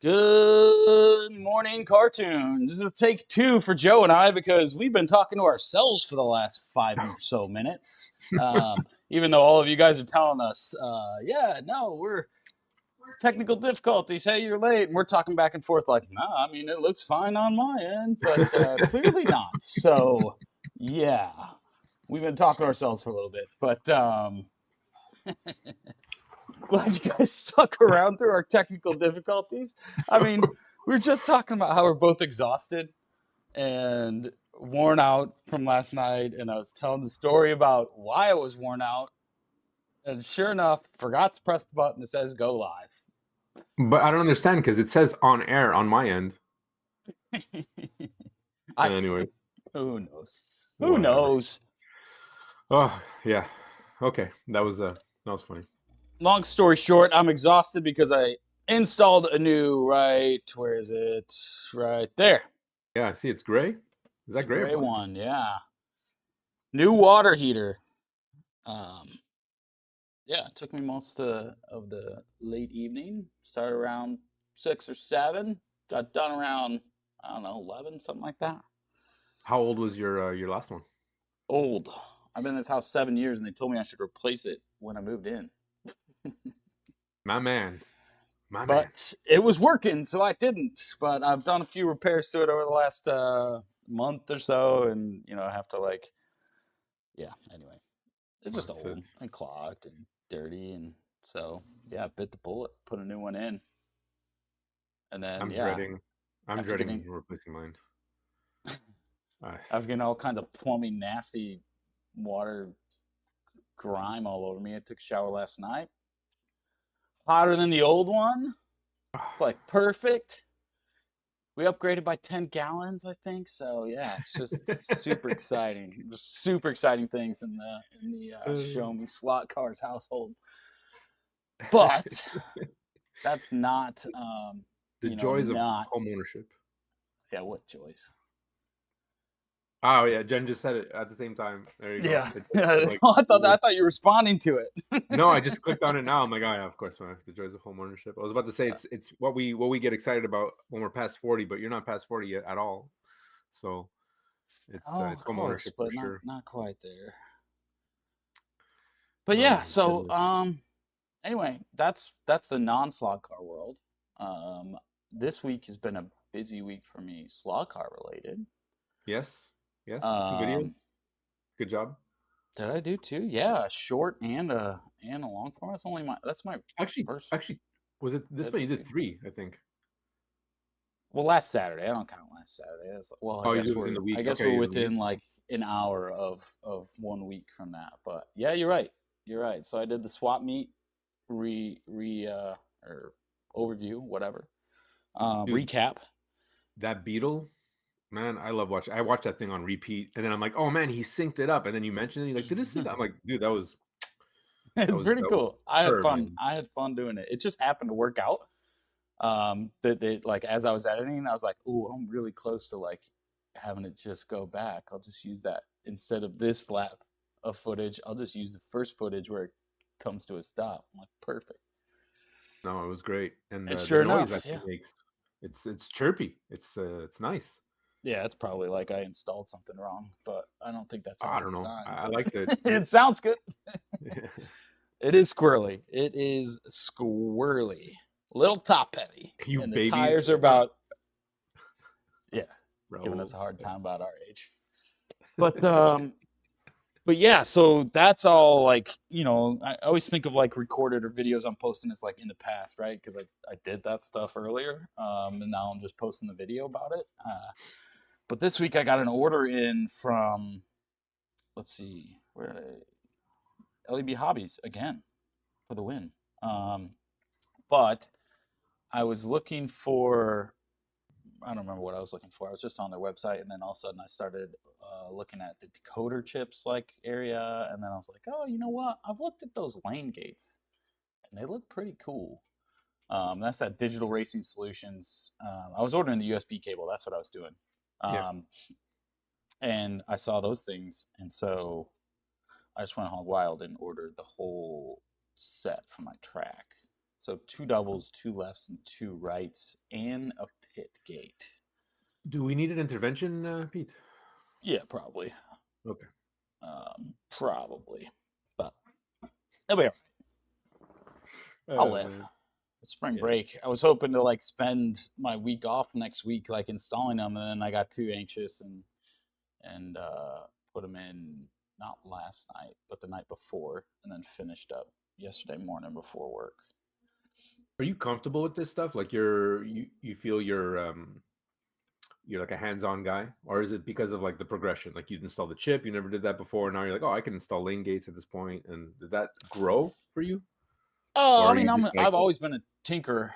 Good morning, cartoons. This is take two for Joe and I because we've been talking to ourselves for the last 5 or so minutes. Even though all of you guys are telling us, we're technical difficulties. Hey, you're late, and we're talking back and forth like, nah, I mean, it looks fine on my end, but clearly not. So, yeah, we've been talking to ourselves for a little bit, but glad you guys stuck around through our technical difficulties. I mean, we were just talking about how we're both exhausted and worn out from last night, and I was telling the story about why I was worn out, and sure enough, forgot to press the button that says go live. But I don't understand because it says on air on my end. Anyway, Who knows? Who whatever. knows? Oh yeah, okay. That was funny. Long story short, I'm exhausted because I installed a new where is it? Right there. Yeah, see, it's gray. Is that gray? Gray Or black? one, yeah. New water heater. Um, yeah, it took me most of the late evening. Started around 6 or 7. Got done around, I don't know, 11, something like that. How old was your last one? Old. I've been in this house 7 years, and they told me I should replace it when I moved in. My man, my man. But it was working, so I didn't. But I've done a few repairs to it over the last month or so, and I have to yeah. Anyway, it's just That's it. old and clogged and dirty, and so yeah, I bit the bullet, put a new one in, and then I'm yeah, dreading. I'm after dreading getting replacing mine. I, after getting all kinds of plumbing, nasty water grime all over me, I took a shower last night. Hotter than the old one. It's like perfect. We upgraded by 10 gallons, I think. So yeah, it's just super exciting. Just super exciting things in the Show Me Slot Cars household. But that's not the joys of not home ownership. yeah, what joys. Oh yeah, Jen just said it at the same time. There you go. Yeah. I'm like, I thought you were responding to it. no, I just clicked on it now. I'm like, oh yeah, of course, man. The joys of home ownership. I was about to say it's what we get excited about when we're past 40, but you're not past 40 yet at all. So it's home Close, ownership for but not sure. not quite there. But Oh yeah, my so goodness. anyway, that's the non-slog car world. Um, this week has been a busy week for me, slog car related. Yes, yes. 2 videos. Um, Good job. did I do two? Yeah, a short and a long form. That's my first Actually, was it this one? You did video. three, I think. Well, last Saturday. I don't count last Saturday. Well, Oh, you did it within the I week. guess Okay, we're in the week. within like an hour of 1 week from that. But yeah, you're right. You're right. So I did the swap meet or overview, whatever. Dude, Recap. that Beetle, man, I love watching. I watched that thing on repeat, and then I'm like, oh man, he synced it up. And then you mentioned it. You're like, did it sync? I'm like, dude, that was It's pretty that was cool. I had superb, fun. man. I had fun doing it. It just happened to work out. That like as I was editing, I was like, "Oh, I'm really close to like having it just go back. I'll just use that instead of this lap of footage. I'll just use the first footage where it comes to a stop." I'm like, "Perfect." No, it was great, and And the sure noise enough, that thing yeah, makes, it's chirpy. It's nice. yeah, it's probably like I installed something wrong, but I don't think that's how I it's don't know. designed. I But liked it. it sounds good. It is squirrely. It is squirrely. Little top heavy, You and the babies, tires are about yeah, giving us Raul. a hard time about our age. But yeah, so that's all like, I always think of like recorded or videos I'm posting as like in the past, right? Because I did that stuff earlier. And now I'm just posting the video about it. But this week I got an order in from, let's see, where did LEB Hobbies again for the win. But I was looking for I don't remember what I was looking for. I was just on their website, and then all of a sudden I started looking at the decoder chips like area, and then I was like, oh, you know what? I've looked at those lane gates, and they look pretty cool. That's that Digital Racing Solutions. I was ordering the USB cable. That's what I was doing, Yeah. um, and I saw those things, and so I just went hog wild and ordered the whole set for my track. So 2 doubles, 2 lefts, and 2 rights, and a pit gate. Do we need an intervention, Pete? Yeah, probably. Okay. Probably. But it'll be all right. I'll live. Man. It's spring Yeah. break. I was hoping to like spend my week off next week, like installing them, and then I got too anxious and put them in not last night, but the night before, and then finished up yesterday morning before work. Are you comfortable with this stuff? Like you feel you're like a hands-on guy, or is it because of like the progression? Like you install the chip, you never did that before, now you're like, oh, I can install lane gates at this point, and did that grow for you? Or I are mean, you just like, I've always been a tinkerer.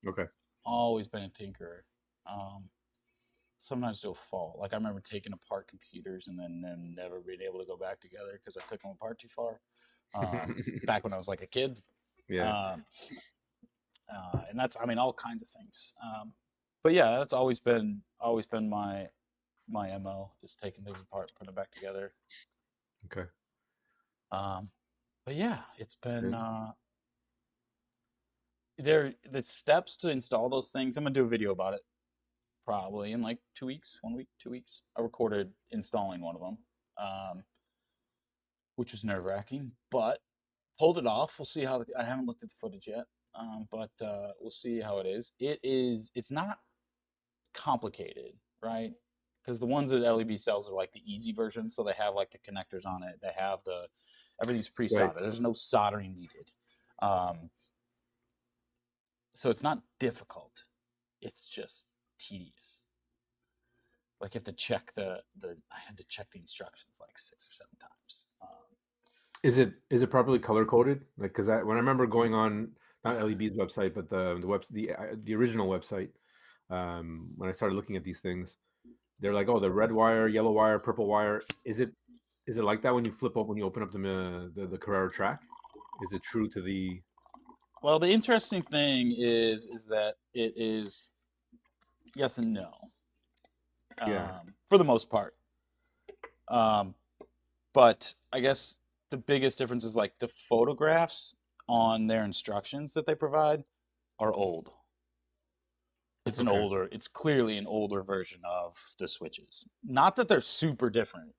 okay, Always been a tinkerer. Sometimes to a fault. Like I remember taking apart computers and then never being able to go back together because I took them apart too far. Back when I was like a kid. yeah, And that's, I mean, all kinds of things. But yeah, that's always been my MO is taking things apart, putting them back together. okay. But yeah, it's been Yeah. the steps to install those things. I'm gonna do a video about it probably in like 2 weeks, 1 week, 2 weeks. I recorded installing one of them, which was nerve wracking, but pulled it off. We'll see how. I haven't looked at the footage yet, but we'll see how it is. It's not complicated, right? Because the ones that LEB sells are like the easy version, so they have like the connectors on it. They have everything's pre-soldered. Right. There's no soldering needed. So it's not difficult. It's just tedious. Like you have to check I had to check the instructions like 6 or 7 times. Is it properly color coded? Like, because when I remember going on not LEB's website, but the original website, when I started looking at these things, they're like, oh, the red wire, yellow wire, purple wire. Is it like that when you open up the Carrera track? Is it true to the? Well, the interesting thing is that it is yes and no. Yeah. For the most part. But I guess the biggest difference is like the photographs on their instructions that they provide are old. It's clearly an older version of the switches. Not that they're super different.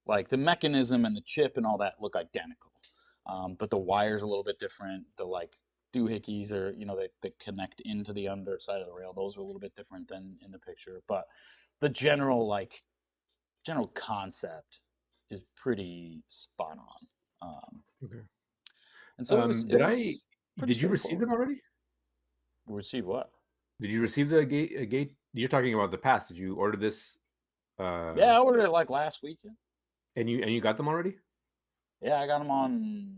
Like the mechanism and the chip and all that look identical. But the wire's a little bit different. The like doohickeys are, they connect into the underside of the rail. Those are a little bit different than in the picture. But the general concept is pretty spot on. Okay. And so did you receive them already? Receive what? Did you receive the gate? You're talking about the past. Did you order this? Yeah, I ordered it like last weekend. And you got them already? Yeah, I got them on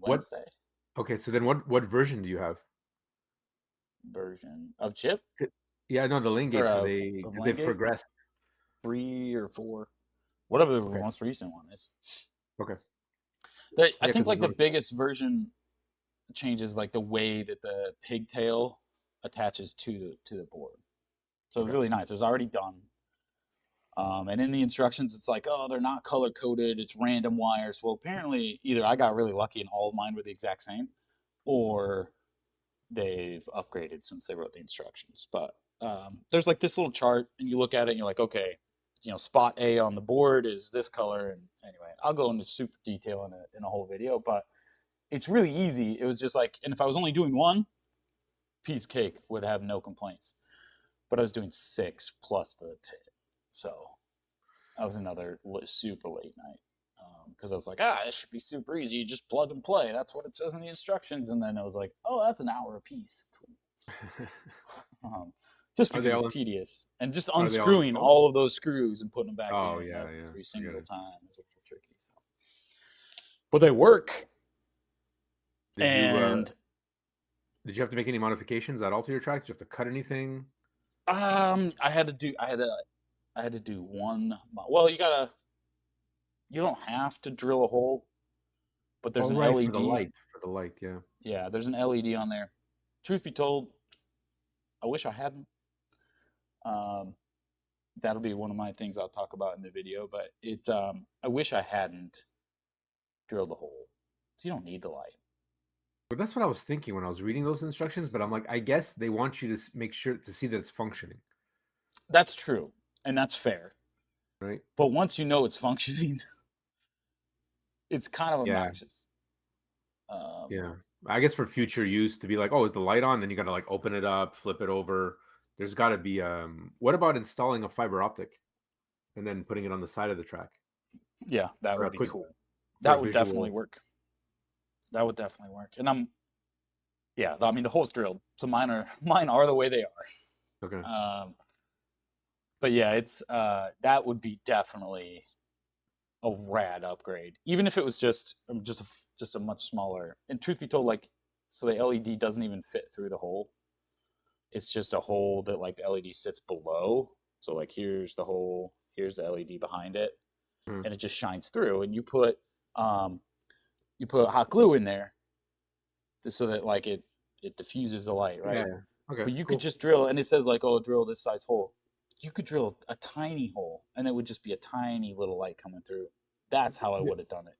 Wednesday. Okay, so then what version do you have? Version of chip? Yeah, no, the lane gates. So they've progressed. 3 or 4, whatever the most recent one is. Okay. I think like the biggest version changes like the way that the pigtail attaches to the board. So it's really nice. It's already done. And in the instructions, it's like, oh, they're not color coded. It's random wires. Well, apparently, either I got really lucky and all of mine were the exact same, or they've upgraded since they wrote the instructions. But there's like this little chart, and you look at it, and you're like, okay, spot A on the board is this color. And anyway, I'll go into super detail in a whole video, but it's really easy. It was just like, and if I was only doing one, piece of cake, would have no complaints. But I was doing 6 plus the pit. So that was another super late night because I was like, this should be super easy. You just plug and play. That's what it says in the instructions. And then I was like, oh, that's an hour a piece. Cool. Just because it's tedious. And just unscrewing all of those screws and putting them back in every single time is a little tricky. So. But they work. Did you have to make any modifications at all to your track? Did you have to cut anything? I had to do one. Well, you don't have to drill a hole, but there's an LED for the light. Yeah. Yeah, there's an LED on there. Truth be told, I wish I hadn't. That'll be one of my things I'll talk about in the video. But I wish I hadn't drilled the hole. So you don't need the light. But that's what I was thinking when I was reading those instructions. But I'm like, I guess they want you to make sure to see that it's functioning, That's true, and that's fair. right? But once you know it's functioning, it's kind of Yeah, obnoxious. Um, yeah. I guess for future use to be like, oh, is the light on? Then you got to like open it up, flip it over. There's got to be. What about installing a fiber optic and then putting it on the side of the track yeah, that for would a be quick cool. for a That would definitely visual? work. That would definitely work. And yeah, I mean the hole's drilled, so mine are the way they Okay. are. But yeah, it's that would be definitely a rad upgrade, even if it was just a much smaller. And truth be told, like, so the LED doesn't even fit through the hole. It's just a hole that like the LED sits below. So like here's the hole, here's the LED behind it, Mhm. and it just shines through. And um, you put hot glue in there so that like it diffuses the light, Yeah, right? yeah. Okay, But you could cool. just drill, and it says like, oh, drill this size hole. You could drill a tiny hole, and it would just be a tiny little light coming through. That's how I Yeah. would have done it.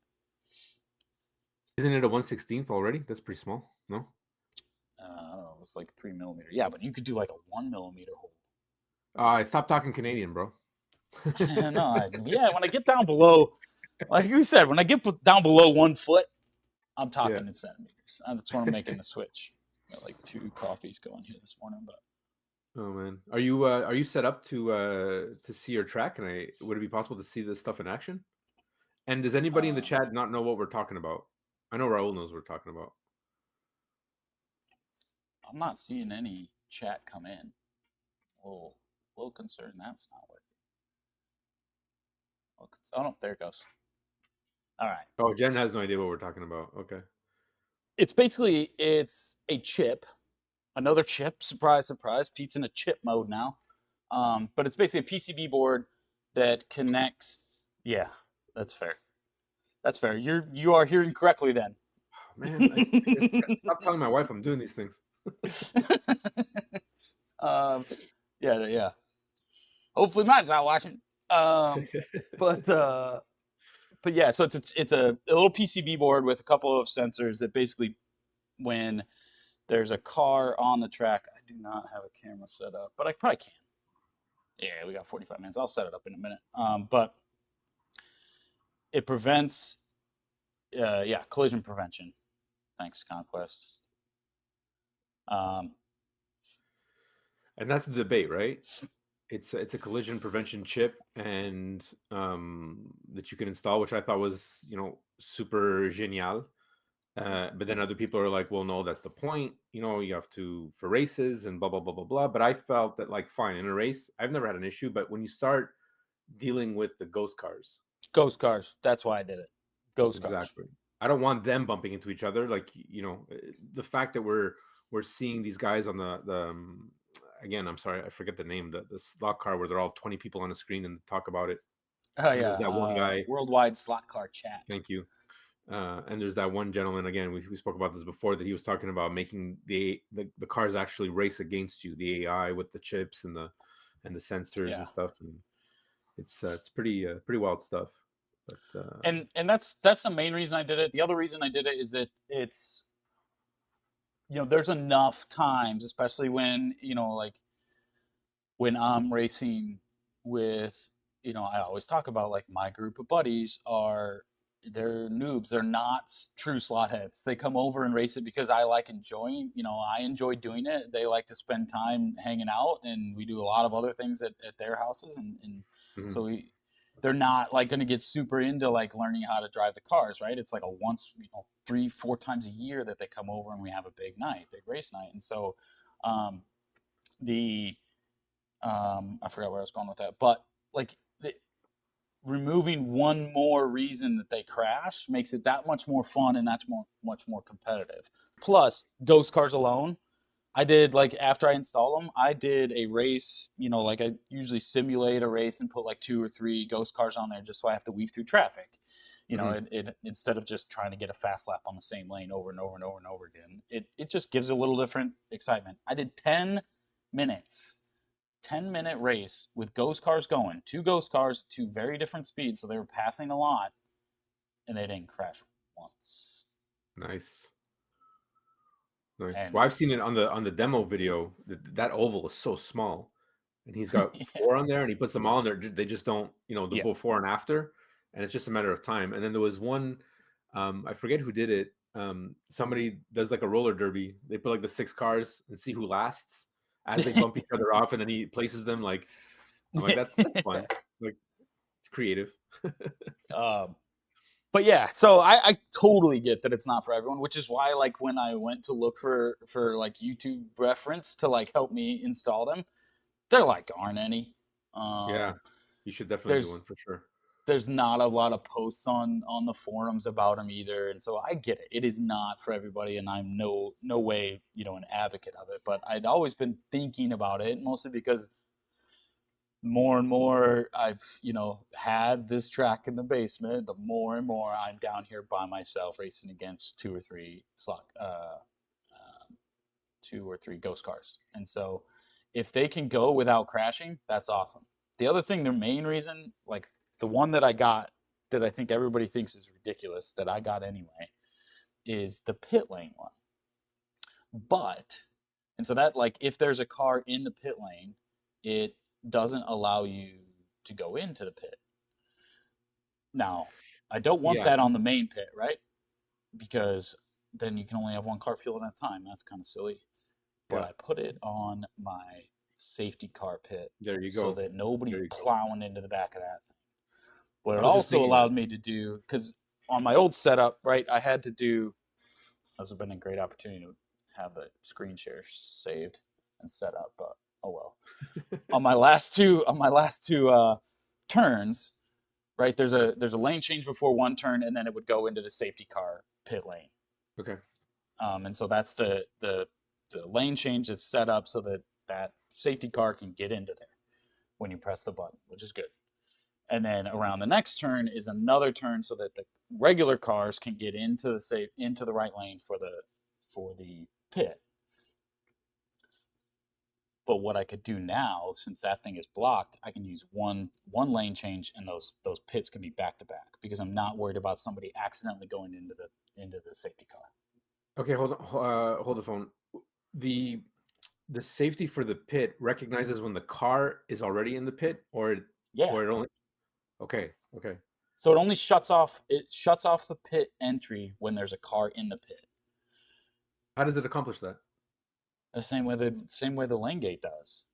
Isn't it a 1/16th already? That's pretty small. No? I don't know, it's like 3 millimeter. Yeah, but you could do like a 1 millimeter hole. I stopped talking Canadian, bro. No, yeah, when I get down below, like you said, when I get down below 1 foot, I'm Yeah. talking in centimeters. That's when I'm making the switch. Got like 2 coffees going here this morning, but Oh man, are you set up to see your track? And would it be possible to see this stuff in action? And does anybody in the um, chat not know what we're talking about? I know Raul knows what we're talking about. I'm not seeing any chat come in. A little concerned that's not working. Oh no, there it goes. All right. Oh, Jen has no idea what we're talking about. Okay. It's a chip, another chip. Surprise, surprise. Pete's in a chip mode now. But it's basically a PCB board that connects. Yeah, that's fair. That's fair. You are hearing correctly then. Man, stop telling my wife I'm doing these things. um, yeah. Hopefully, mine's not watching. But but yeah, so it's a little PCB board with a couple of sensors that basically, when there's a car on the track, I do not have a camera set up, but I probably can. Yeah, we got 45 minutes. I'll set it up in a minute. But it prevents, yeah, collision prevention. Thanks, Conquest. Um, And that's the debate, right? It's a collision prevention chip, and that you can install, which I thought was super genial. But then other people are like, well, no, that's the point. You have to for races and blah blah blah blah blah. But I felt that like, fine, in a race, I've never had an issue. But when you start dealing with the ghost cars, Ghost cars. That's why I did it. Ghost cars. exactly, I don't want them bumping into each other. Like the fact that we're seeing these guys on the again, I'm sorry, I forget the name, the slot car where they're all 20 people on a screen and talk about it. Oh And yeah. there's that one guy. Worldwide slot car chat. Thank you. And there's that one gentleman, again, we spoke about this before, that he was talking about making the cars actually race against you, the AI with the chips and the sensors Yeah. and stuff. And it's pretty wild stuff. But And that's the main reason I did it. The other reason I did it is that it's, there's enough times, especially when, like when I'm racing with, I always talk about like my group of buddies they're noobs. They're not true slot heads. They come over and race it because I enjoy doing it. They like to spend time hanging out, and we do a lot of other things at their houses. And mhm. so they're not like going to get super into like learning how to drive the cars, right? It's like a once, 3-4 times a year that they come over and we have a big race night. And so, the, I forgot where I was going with that, but like removing one more reason that they crash makes it that much more fun, and that's much more competitive. Plus, ghost cars alone, I did, like, after I install them, I did a race. Like I usually simulate a race and put like 2 or 3 ghost cars on there just so I have to weave through traffic. It instead of just trying to get a fast lap on the same lane over and over and over and over again, it just gives a little different excitement. I did 10 minutes 10-minute race with ghost cars going, 2 ghost cars, 2 very different speeds, so they were passing a lot, and they didn't crash once. Nice. Nice. And Well, I've seen it on the demo video. That oval is so small, and he's got four on there, and he puts them all in there. They just don't, the yeah, before and after, and it's just a matter of time. And then there was one, I forget who did it. Somebody does like a roller derby. They put like the 6 cars and see who lasts as they bump each other off, and then he places them. Like I'm like, that's fun. Like it's creative. um, but yeah, so I totally get that it's not for everyone, which is why like when I went to look for like YouTube reference to like help me install them, there like aren't any. Yeah, you should definitely do one There's for sure. there's not a lot of posts on the forums about them either, and so I get it. It is not for everybody, and I'm no way an advocate of it. But I'd always been thinking about it, mostly because more and more I've had this track in the basement, the more and more I'm down here by myself racing against two or three ghost cars. And so if they can go without crashing, that's awesome. The other thing, their main reason, like the one that I got that I think everybody thinks is ridiculous that I got anyway, is the pit lane one. And so that, like, if there's a car in the pit lane, it doesn't allow you to go into the pit. Now, I don't want Yeah. that on the main pit, right? Because then you can only have one car fueled at a time. That's kind of silly. But Yeah. I put it on my safety car pit There you so go. that nobody's There you go. plowing into the back of that thing. But I it was just also thinking allowed me to do, because on my old setup, right, I had to do, this has been a great opportunity to have the screen share saved and set up, but oh well. on my last two turns, right, there's a lane change before one turn, and then it would go into the safety car pit lane. Okay. And so that's the lane change that's set up so that safety car can get into there when you press the button, which is good. And then around the next turn is another turn so that the regular cars can get into the right lane for the pit. But what I could do now, since that thing is blocked, I can use one lane change, and those pits can be back to back because I'm not worried about somebody accidentally going into the safety car. Okay, hold on. Hold the phone. The safety for the pit recognizes when the car is already in the pit, or it only. Okay. So it only shuts off the pit entry when there's a car in the pit. How does it accomplish that? The same way the lane gate does.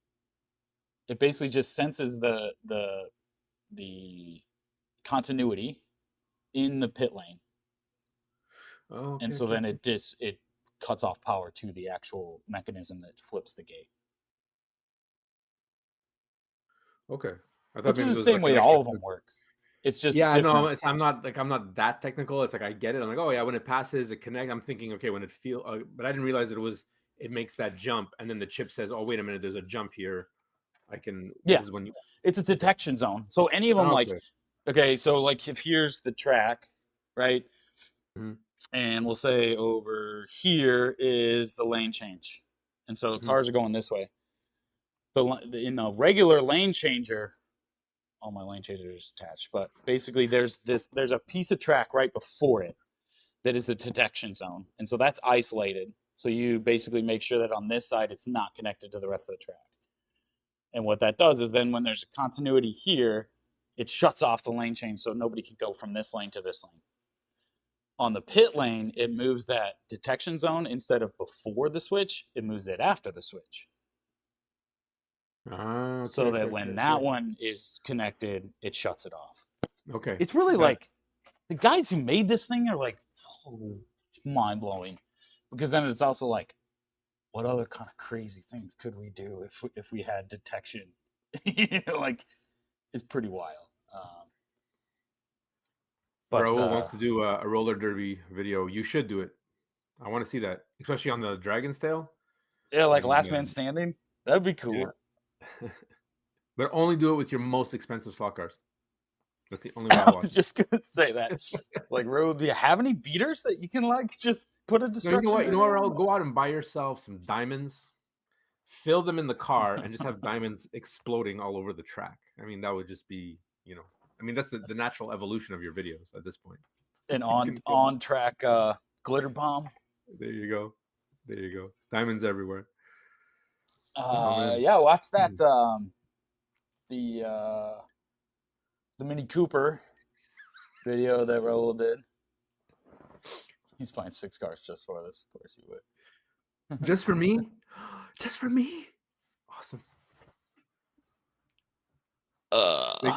It basically just senses the continuity in the pit lane. Oh, okay, and so then it cuts off power to the actual mechanism that flips the gate. Okay. I thought Which maybe is there the was same like way an all extra. of them work. It's just Yeah, no, different. I'm not that technical. It's like I get it. I'm like, oh yeah, when it passes, it connects. I'm thinking, okay, when it but I didn't realize that it makes that jump, and then the chip says, oh wait a minute, there's a jump here. Yeah, This is when you. it's a detection zone. So any of them, Oh, like, okay. okay, so like if here's the track, right? Mhm. And we'll say over here is the lane change. And so Mhm. cars are going this way. In the regular lane changer, all my lane changers attached, but basically there's a piece of track right before it that is a detection zone. And so that's isolated. So you basically make sure that on this side it's not connected to the rest of the track. And what that does is then when there's a continuity here, it shuts off the lane change so nobody can go from this lane to this lane. On the pit lane, it moves that detection zone instead of before the switch, it moves it after the switch. Okay, so that when that one is connected, it shuts it off. Okay. It's really like the guys who made this thing are like mind blowing, because then it's also like, what other kind of crazy things could we do if we had detection? Like, it's pretty wild. But Raul wants to do a roller derby video. You should do it. I want to see that, especially on the Dragon's Tail. yeah, like Last Man Standing, that'd be cool. Yeah. But only do it with your most expensive slot cars. That's the only way I I'll watch was just gonna say that. Like, Road, do you have any beaters that you can like just put a destruction? No, you know what? Raul, go out and buy yourself some diamonds, fill them in the car, and just have diamonds exploding all over the track. I mean, that would just be, I mean, that's the natural evolution of your videos at this point. An on track glitter bomb. There you go. There you go. Diamonds everywhere. Oh man. Yeah, watch that. The the Mini Cooper video that Raul did. He's buying 6 cars just for this. Of course, you would. Just for me? Just for me? Awesome.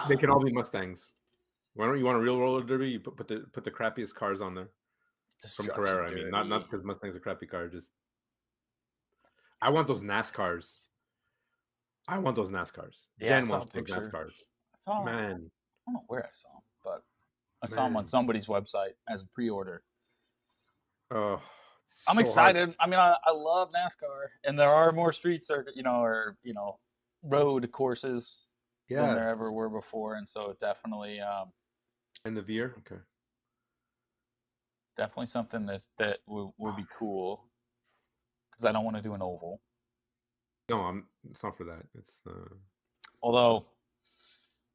They can all be Mustangs. Why don't you want a real roller derby? You put the crappiest cars on there from Carrera. I mean, not because Mustang's a crappy car. Just I want those NASCARs. I want those NASCARs. Yeah, Jen I saw wants a those picture. NASCARs. I saw him. Man, I don't know where I saw him, but I saw him on Man. somebody's website as a pre-order. oh, I'm so excited. hard. I mean, I love NASCAR, and there are more streets or road courses than Yeah, there ever were before, and so definitely and the veer. Okay. definitely something that will be cool because I don't want to do an oval. No, it's not for that. It's Although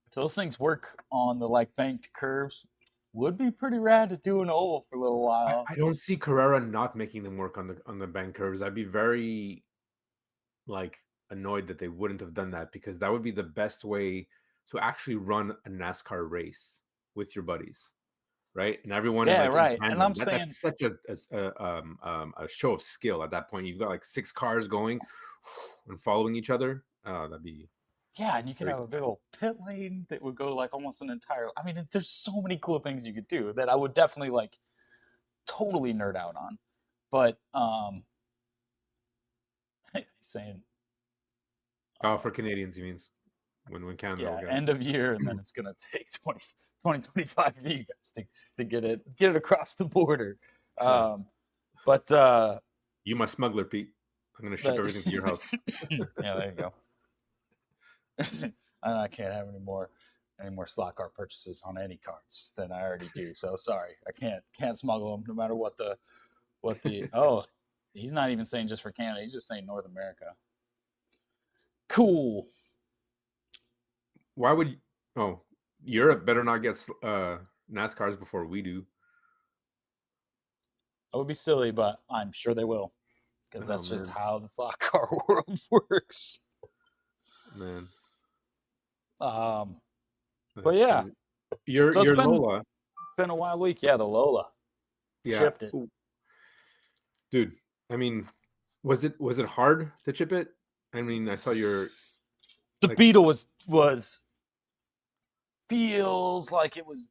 if those things work on the like banked curves, would be pretty rad to do an oval for a little while. I don't see Carrera not making them work on the bank curves. I'd be very like annoyed that they wouldn't have done that because that would be the best way to actually run a NASCAR race with your buddies, right? And everyone is Yeah, like in right. And tandem. I'm saying, That's such a show of skill at that point. You've got like 6 cars going and following each other. That'd be yeah, and you could very have a big old pit lane that would go like almost an entire. I mean, there's so many cool things you could do that I would definitely like totally nerd out on. But he's saying, for Canadians, he means when Canada will yeah, get it. end of year, and then it's gonna take 2025 for you guys to get it across the border. Yeah. But You my smuggler, Pete. I'm gonna ship everything to your house. yeah, there you go. I can't have any more slot car purchases on any cards than I already do. So sorry, I can't smuggle them no matter what the oh, he's not even saying just for Canada. He's just saying North America. Cool. Why would Europe better not get NASCARs before we do? That would be silly, but I'm sure they will because that's just man. how the slot car world works. Man. But yeah, your Lola. Been a wild week. Yeah, the Lola. Yeah. Chipped it. Ooh. Dude, I mean, was it hard to chip it? I mean, I saw your the Beetle was feels like it was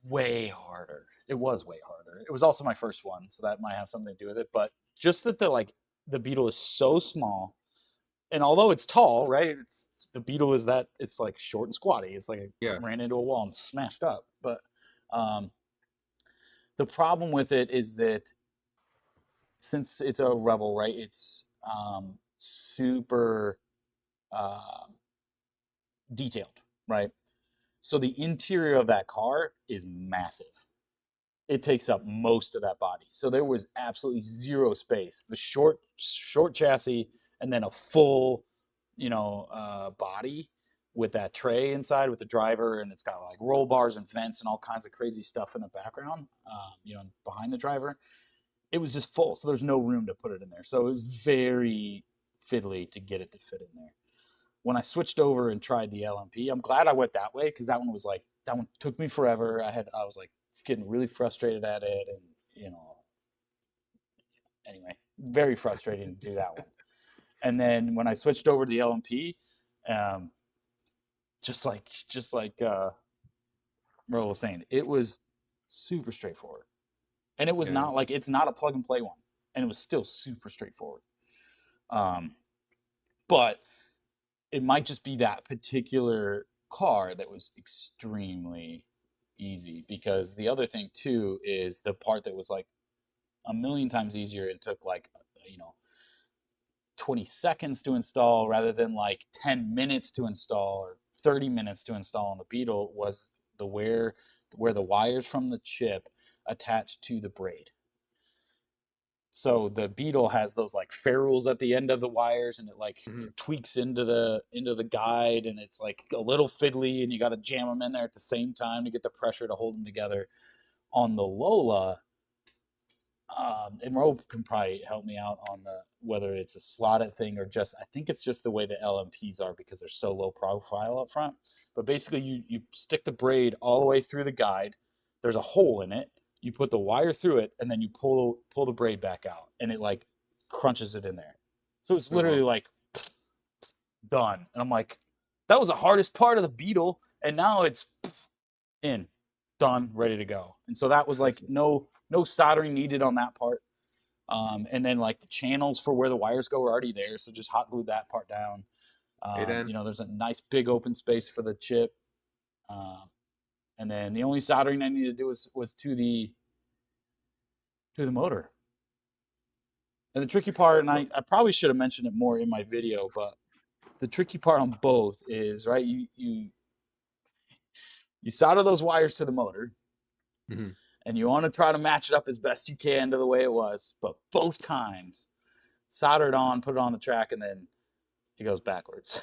way harder. It was way harder. It was also my first one, so that might have something to do with it. But just that the Beetle is so small, and although it's tall, right? The Beetle is that it's like short and squatty. It's like it ran into a wall and smashed up. But the problem with it is that since it's a Rebel, right? It's super detailed, right? So the interior of that car is massive. It takes up most of that body. So there was absolutely zero space. The short chassis and then a full, body with that tray inside with the driver, and it's got like roll bars and vents and all kinds of crazy stuff in the background, behind the driver. It was just full, so there's no room to put it in there. So it was very fiddly to get it to fit in there. When I switched over and tried the LMP, I'm glad I went that way because that one took me forever. I was like getting really frustrated at it, and anyway, very frustrating to do that one. And then when I switched over to the LMP, just like Merle was saying, it was super straightforward. And it was not like, it's not a plug and play one. And it was still super straightforward. But it might just be that particular car that was extremely easy, because the other thing too is the part that was like a million times easier and took like 20 seconds to install rather than like 10 minutes to install or 30 minutes to install on the Beetle was where the wires from the chip attached to the braid. So the Beetle has those like ferrules at the end of the wires, and it like tweaks into the guide, and it's like a little fiddly, and you got to jam them in there at the same time to get the pressure to hold them together. On the Lola, And Rob can probably help me out on the whether it's a slotted thing or just I think it's just the way the LMPs are because they're so low profile up front. But basically, you stick the braid all the way through the guide. There's a hole in it. You put the wire through it, and then you pull the braid back out, and it like crunches it in there. So it's literally like done. And I'm like, that was the hardest part of the Beetle, and now it's in, done, ready to go. And so that was like no soldering needed on that part. And then like the channels for where the wires go are already there, so just hot glue that part down. You know, there's a nice big open space for the chip. And then the only soldering I needed to do was to the motor. And the tricky part, and I probably should have mentioned it more in my video, but the tricky part on both is right. You solder those wires to the motor, and you want to try to match it up as best you can to the way it was. But both times, solder it on, put it on the track, and then it goes backwards.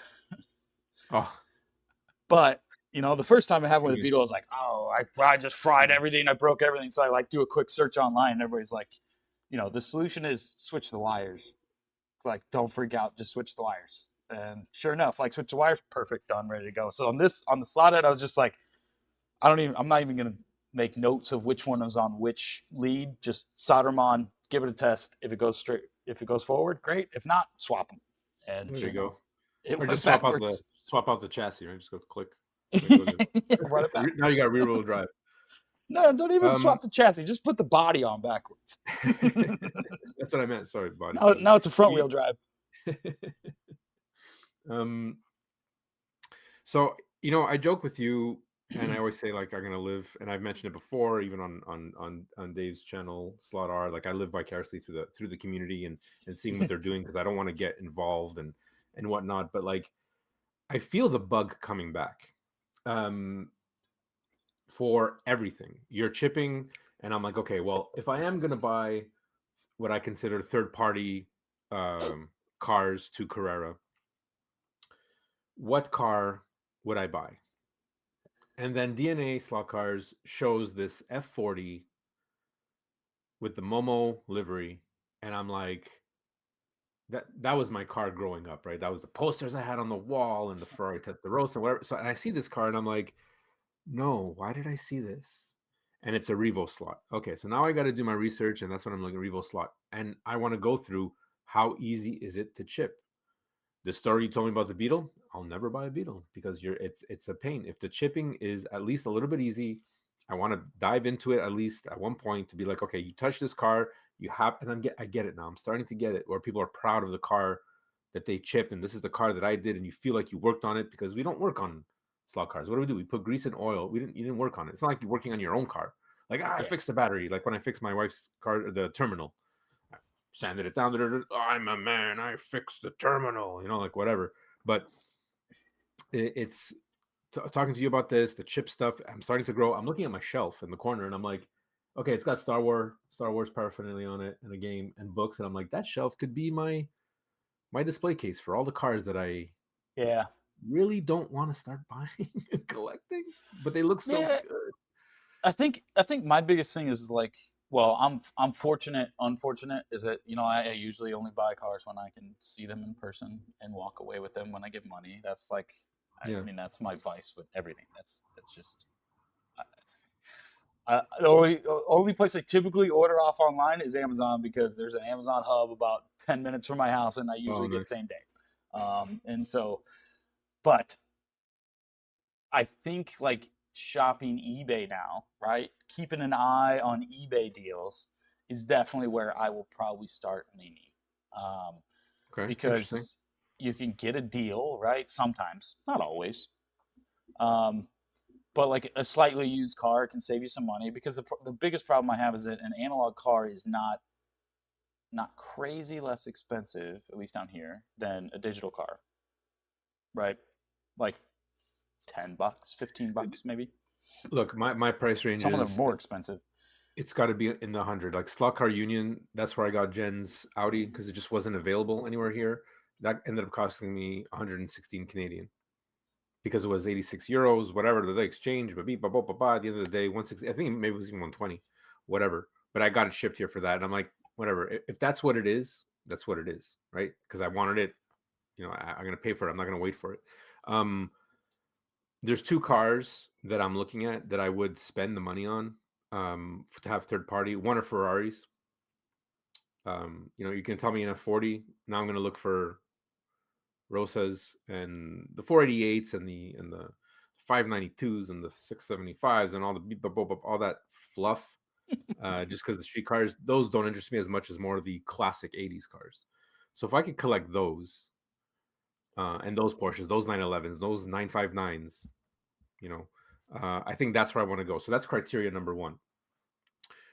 But you know, the first time it happened with the Beetle, I was like, oh, I just fried everything. I broke everything. So I like do a quick search online, and everybody's like, you know, the solution is switch the wires. Like, don't freak out, just switch the wires. And sure enough, like switch the wires, perfect, done, ready to go. So on the slotted, I was just like, I'm not even gonna make notes of which one was on which lead. Just solder them on, give it a test. If it goes forward, great. If not, swap them. And there you go. It or went just backwards. swap out the chassis, right? Just go click. Run it back. Now you got rear-wheel drive. No, don't even swap the chassis. Just put the body on backwards. That's what I meant. Sorry, body. Now it's a front wheel drive. So, you know, I joke with you, and I always say like I'm gonna live, and I've mentioned it before, even on Dave's channel, Slot R. Like I live vicariously through the community and seeing what they're doing because I don't want to get involved and whatnot. But like, I feel the bug coming back. For everything you're chipping, and I'm like, okay, well, if I am going to buy what I consider third-party cars to Carrera, what car would I buy? And then DNA Slot Cars shows this F40 with the Momo livery, and I'm like, that was my car growing up, right? That was the posters I had on the wall and the Ferrari Testarossa and whatever. So, and I see this car, and I'm like, no, why did I see this? And it's a Revo slot. Okay, so now I got to do my research, and that's what I'm looking at, Revo slot. And I want to go through how easy is it to chip. The story you told me about the Beetle, I'll never buy a Beetle because it's a pain. If the chipping is at least a little bit easy, I want to dive into it at least at one point to be like, okay, you touch this car, you have, and I get it now. I'm starting to get it, where people are proud of the car that they chipped, and this is the car that I did, and you feel like you worked on it because we don't work on slot cars. What do? We put grease and oil. You didn't work on it. It's not like you're working on your own car. Like, I fixed the battery. Like when I fixed my wife's car, the terminal, I sanded it down. I'm a man. I fixed the terminal. You know, like whatever. But it's talking to you about this, the chip stuff. I'm starting to grow. I'm looking at my shelf in the corner, and I'm like, okay, it's got Star Wars paraphernalia on it, and a game and books, and I'm like, that shelf could be my display case for all the cars that I really don't want to start buying and collecting, but they look so good. I think my biggest thing is like, well, I'm unfortunate is that, you know, I usually only buy cars when I can see them in person and walk away with them when I get money. That's like, I mean, that's my vice with everything. That's just the only place I typically order off online is Amazon because there's an Amazon hub about 10 minutes from my house, and I usually get same day. And so, but I think like shopping eBay now, right? Keeping an eye on eBay deals is definitely where I will probably start leaning. Because you can get a deal, right? Sometimes, not always. But like a slightly used car can save you some money because the biggest problem I have is that an analog car is not crazy less expensive, at least down here, than a digital car, right? Like $10, $15 maybe. Look, my price range some of them are more expensive. It's got to be in the 100. Like Slot Car Union, that's where I got Jen's Audi because it just wasn't available anywhere here. That ended up costing me 116 Canadian because it was 86 euros, whatever the exchange. But at the end of the day, 160. I think maybe it was even 120, whatever. but I got it shipped here for that. And I'm like, whatever. If that's what it is, that's what it is, right? Because I wanted it. I'm going to pay for it. I'm not going to wait for it. There's 2 cars that I'm looking at that I would spend the money on to have third party. One are Ferraris. You can tell me in F40. Now I'm going to look for Rosas and the 488s and the 592s and the 675s and all that fluff. Just because the street cars, those don't interest me as much as more of the classic 80s cars. So if I could collect those and those Porsches, those 911s, those 959s, I think that's where I want to go. So that's criteria number 1.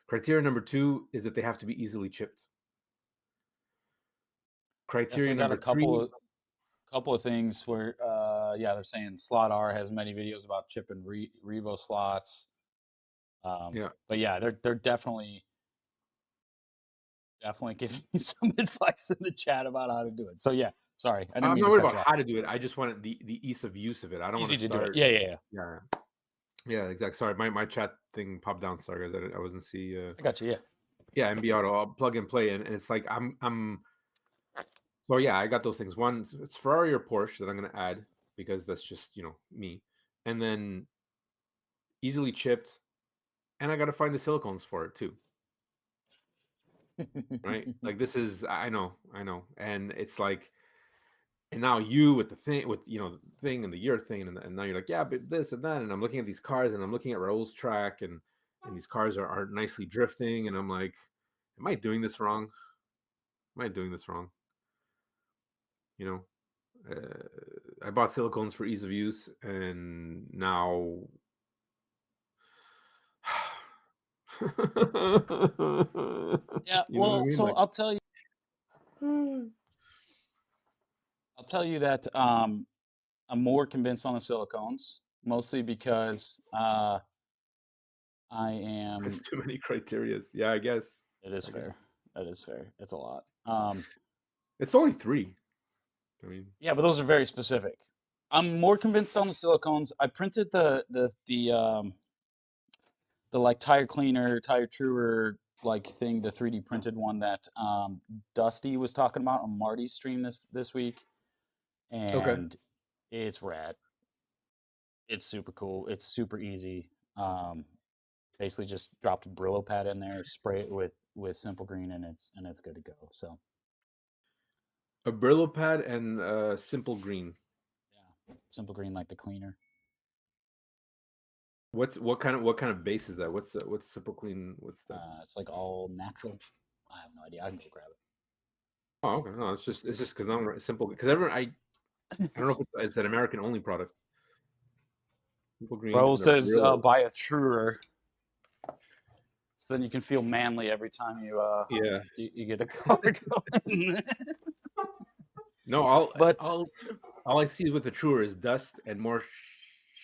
Criteria number 2 is that they have to be easily chipped. Criteria got number a couple of things where they're saying Slot R has many videos about chipping Revo slots. But yeah, they're definitely giving me some advice in the chat about how to do it. So yeah, sorry, I didn't I'm mean not to worried cut about you off. how to do it. I just wanted the ease of use of it. I don't want Easy to to start. do it. Yeah, exactly. Sorry, my chat thing popped down. Sorry, guys, I wasn't see. I got you. Yeah, MB Auto, I'll plug and play, and it's like I'm. So yeah, I got those things. One, it's Ferrari or Porsche that I'm going to add because that's just me, and then easily chipped, and I got to find the silicones for it too. Right? Like this is I know, and it's like, and now you with the thing with the thing and the year thing, and now you're like, yeah, but this and that, and I'm looking at these cars, and I'm looking at Raul's track, and these cars are nicely drifting, and I'm like, am I doing this wrong? I bought silicones for ease of use, and now Yeah. I'll tell you that I'm more convinced on the silicones, mostly because I am. There's too many criterias. Yeah, I guess It is fair. That is fair. It's a lot. It's only 3. I mean, yeah, but those are very specific. I'm more convinced on the silicones. I printed the like tire cleaner, tire truer like thing, the 3D printed one that Dusty was talking about on Marty's stream this week, and it's rad. It's super cool. It's super easy. Basically just dropped a Brillo pad in there, spray it with Simple Green, and it's good to go. So a Brillo pad and Simple Green. Yeah, Simple Green, like the cleaner. What kind of base is that? What's Simple Clean? What's that? It's like all natural. I have no idea. I can go grab it. Oh, okay. No, it's just because I'm simple. Because everyone, I don't know if it's an American only product. Simple Green. Raul says buy a truer, so then you can feel manly every time you get a car going. No, all I see with the truer is dust and more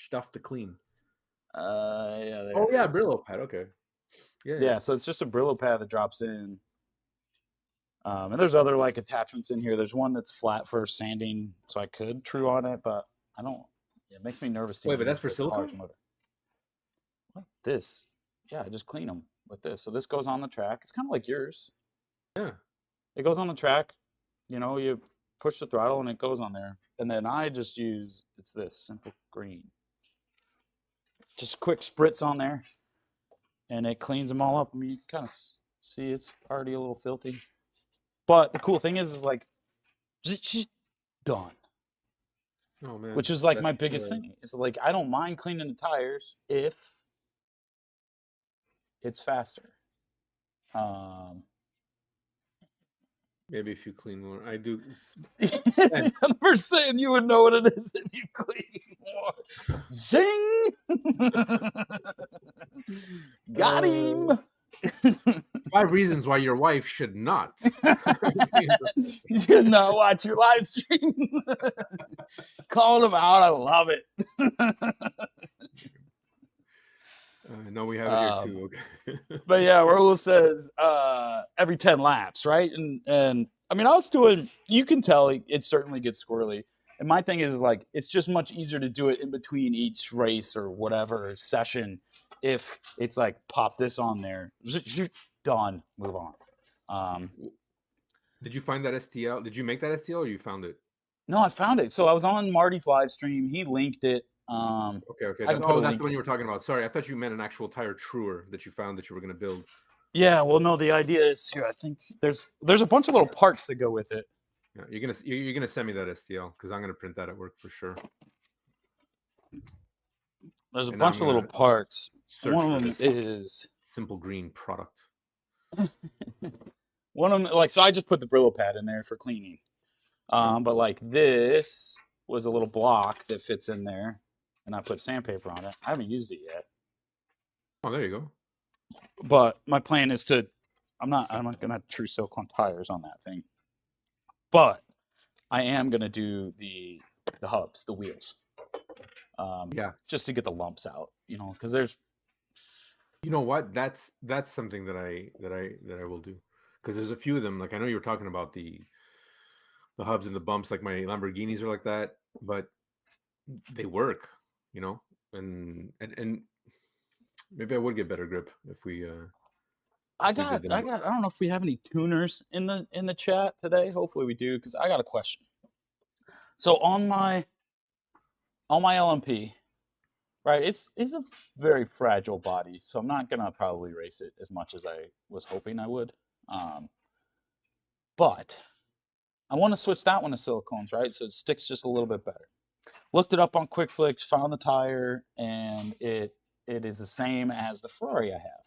stuff to clean. Brillo pad. Okay. Yeah. So it's just a Brillo pad that drops in. And there's other like attachments in here. There's one that's flat for sanding, so I could true on it, but I don't. It makes me nervous to. Wait, but that's for silicone? What? This? Yeah, I just clean them with this. So this goes on the track. It's kind of like yours. Yeah. It goes on the track. You push the throttle and it goes on there. And then I just use this Simple Green. Just quick spritz on there, and it cleans them all up. I mean, you kind of see it's already a little filthy. But the cool thing is like, done. Oh man! Which is like my biggest thing. It's like I don't mind cleaning the tires if it's faster. Maybe if you clean more, I do. I'm never saying you would know what it is if you clean more. Zing! Got him. 5 reasons why your wife should not. You should not watch your live stream. Calling them out. I love it. No, we have it here too. Okay. But yeah, Raul says every 10 laps, right? And I mean, I was doing. You can tell it certainly gets squirrely. And my thing is like, it's just much easier to do it in between each race or whatever session. If it's like pop this on there, done, move on. Did you find that STL? Did you make that STL or you found it? No, I found it. So I was on Marty's live stream. He linked it. Okay. I can put a That's the link. one you were talking about. Sorry, I thought you meant an actual tire truer that you found that you were going to build. Yeah, well, no, the idea is here. I think there's a bunch of little parts that go with it. Yeah, you're gonna send me that STL because I'm gonna print that at work for sure. There's a And bunch of little parts. Search One for of them this is simple green product. one of them, like, so I just put the Brillo pad in there for cleaning. But like this was a little block that fits in there, and I put sandpaper on it. I haven't used it yet. Oh, there you go. But my plan is to, I'm not gonna true silicone tires on that thing, but I am gonna do the hubs, the wheels. Yeah, just to get the lumps out, you know, because there's. You know what? That's something that I will do, because there's a few of them. Like I know you were talking about the hubs and the bumps, like my Lamborghinis are like that, but they work, you know, and maybe I would get better grip if we. I don't know if we have any tuners in the chat today. Hopefully we do, because I got a question. So on my LMP, right? It's a very fragile body, so I'm not gonna probably race it as much as I was hoping I would. But I want to switch that one to silicones, right? So it sticks just a little bit better. Looked it up on Quick Slicks, found the tire, and it is the same as the Ferrari I have.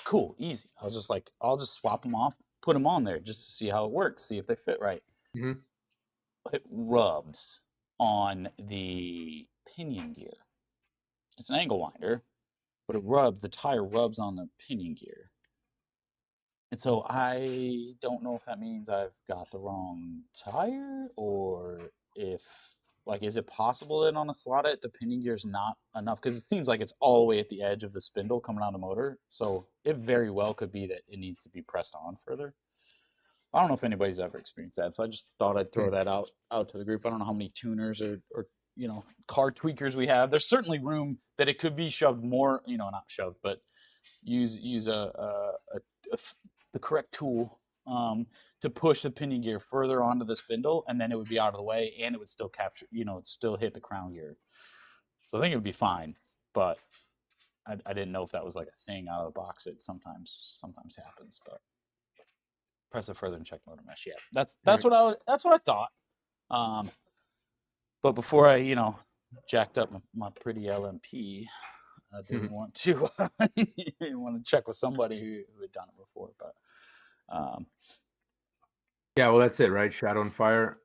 Cool, easy. I was just like, I'll just swap them off, put them on there just to see how it works, see if they fit right. Mm-hmm. It rubs on the pinion gear. It's an angle winder, but the tire rubs on the pinion gear. And so I don't know if that means I've got the wrong tire, or if, like, is it possible that on a slot the pinion gear is not enough? Because it seems like it's all the way at the edge of the spindle coming out of the motor. So it very well could be that it needs to be pressed on further. I don't know if anybody's ever experienced that. So I just thought I'd throw that out to the group. I don't know how many tuners or you know, car tweakers we have. There's certainly room that it could be shoved more, you know, not shoved, but use the correct tool to push the pinion gear further onto the spindle, and then it would be out of the way, and it would still capture, you know, still hit the crown gear. So I think it would be fine, but I didn't know if that was like a thing out of the box. It sometimes happens, but press it further and check motor mesh. Yeah, that's what I thought. But before I, you know, jacked up my pretty LMP, I didn't want to check with somebody who had done it before. But yeah, well, that's it, right? Shadow and Fire.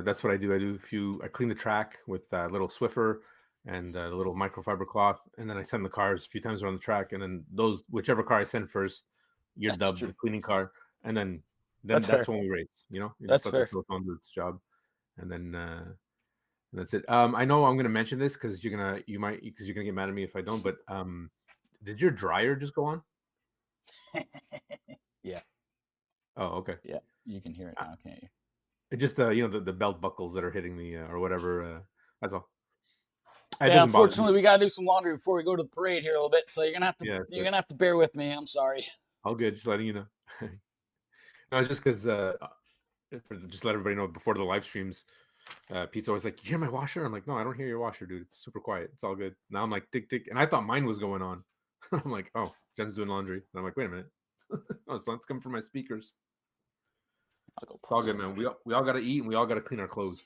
That's what I do. I clean the track with a little Swiffer and a little microfiber cloth, and then I send the cars a few times around the track, and then whichever car I send first, you're dubbed the cleaning car, and then that's when we race. You know, you just let the silicone do its job, and then. And that's it. I know I'm going to mention this because you're gonna get mad at me if I don't. But did your dryer just go on? Yeah. Oh, okay. Yeah, you can hear it now, can't you? It just you know, the belt buckles that are hitting the or whatever. That's all. Yeah, unfortunately, we gotta do some laundry before we go to the parade here a little bit. So you're gonna have to bear with me. I'm sorry. All good. Just letting you know. No, it's just because just let everybody know before the live streams. Pete's always like, "You hear my washer?" I'm like, "No, I don't hear your washer, dude. It's super quiet. It's all good." Now I'm like, "Tick tick," and I thought mine was going on. I'm like, "Oh, Jen's doing laundry," and I'm like, "Wait a minute." Oh, so it's coming from my speakers. It's all good, man. We all got to eat and we all got to clean our clothes.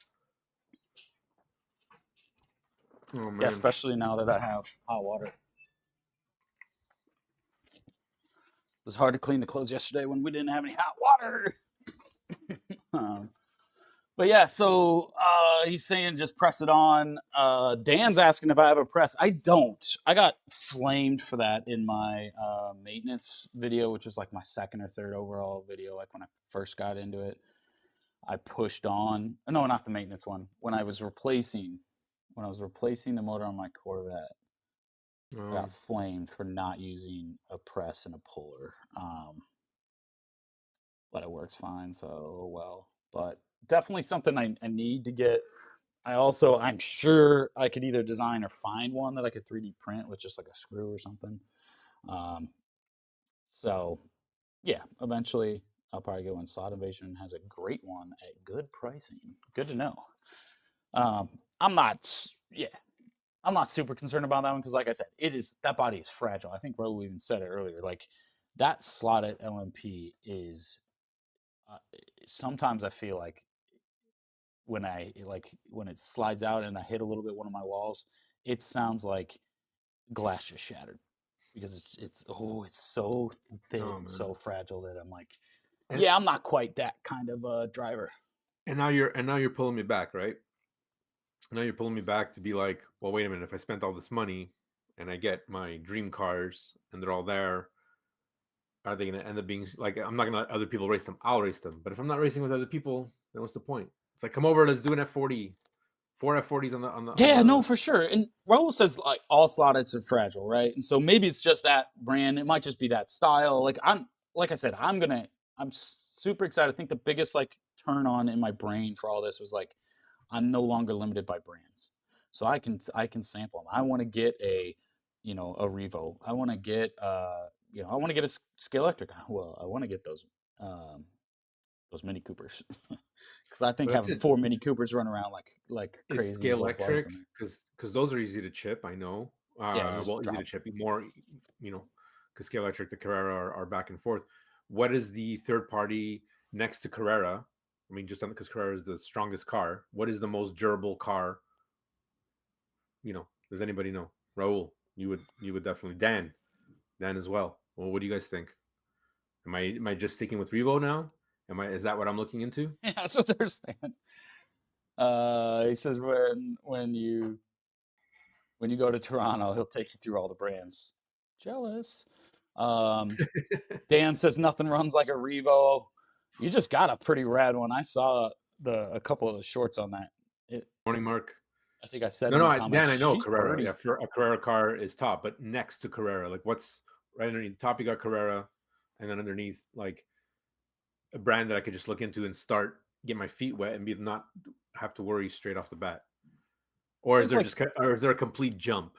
Oh man! Yeah, especially now that I have hot water. It was hard to clean the clothes yesterday when we didn't have any hot water. But yeah, so he's saying just press it on. Dan's asking if I have a press. I don't. I got flamed for that in my maintenance video, which was like my second or third overall video, like when I first got into it. I pushed on. No, not the maintenance one. When I was replacing the motor on my Corvette, I got flamed for not using a press and a puller. But it works fine, so well. But definitely something I need to get. I'm sure I could either design or find one that I could 3D print with just like a screw or something. So yeah, eventually I'll probably go in. Slot Invasion has a great one at good pricing. Good to know. I'm not, yeah, I'm not super concerned about that one because, like I said, that body is fragile. I think Raul even said it earlier. Like that slotted LMP is. Uh, Sometimes I feel like when it slides out and I hit a little bit one of my walls, it sounds like glass just shattered because it's so thin Oh and man. so fragile that I'm like, And yeah, I'm not quite that kind of a driver. now you're pulling me back, right? Now you're pulling me back to be like, well, wait a minute. If I spent all this money and I get my dream cars and they're all there, are they going to end up being like, I'm not going to let other people race them. I'll race them. But if I'm not racing with other people, then what's the point? It's like, come over, let's do an F40, 4 F40s on Yeah, no, the. for sure. And Raul says like all slotted are fragile, right? And so maybe it's just that brand. It might just be that style. Like I said, I'm super excited. I think the biggest like turn on in my brain for all this was like I'm no longer limited by brands, so I can sample them. I want to get a Revo. I want to get I want to get a Scale Electric. Well, I want to get um, those Mini Coopers because I think But that's having it. four Mini Coopers run around like Is crazy scale little bugs electric in there. because those are easy to chip. I know. Yeah, just Well, easy to drop. chip. More, because scale electric, the Carrera are back and forth. What is the third party next to Carrera? I mean, just because Carrera is the strongest car. What is the most durable car? Does anybody know? Raul, you would definitely. Dan as well. Well, what do you guys think? Am I just sticking with Revo now? Is that what I'm looking into? Yeah, that's what they're saying. He says when you go to Toronto, he'll take you through all the brands. Jealous. Um, Dan says nothing runs like a Revo. You just got a pretty rad one. I saw a couple of the shorts on that. Morning, Mark. I think I said No, in no, the comments, Dan, I know she's Carrera. Yeah, pretty. for a Carrera car is top, but next to Carrera, like what's right underneath top? You got Carrera, and then underneath, like a brand that I could just look into and start get my feet wet and be not have to worry straight off the bat. I Or is think there like just or is there a complete jump?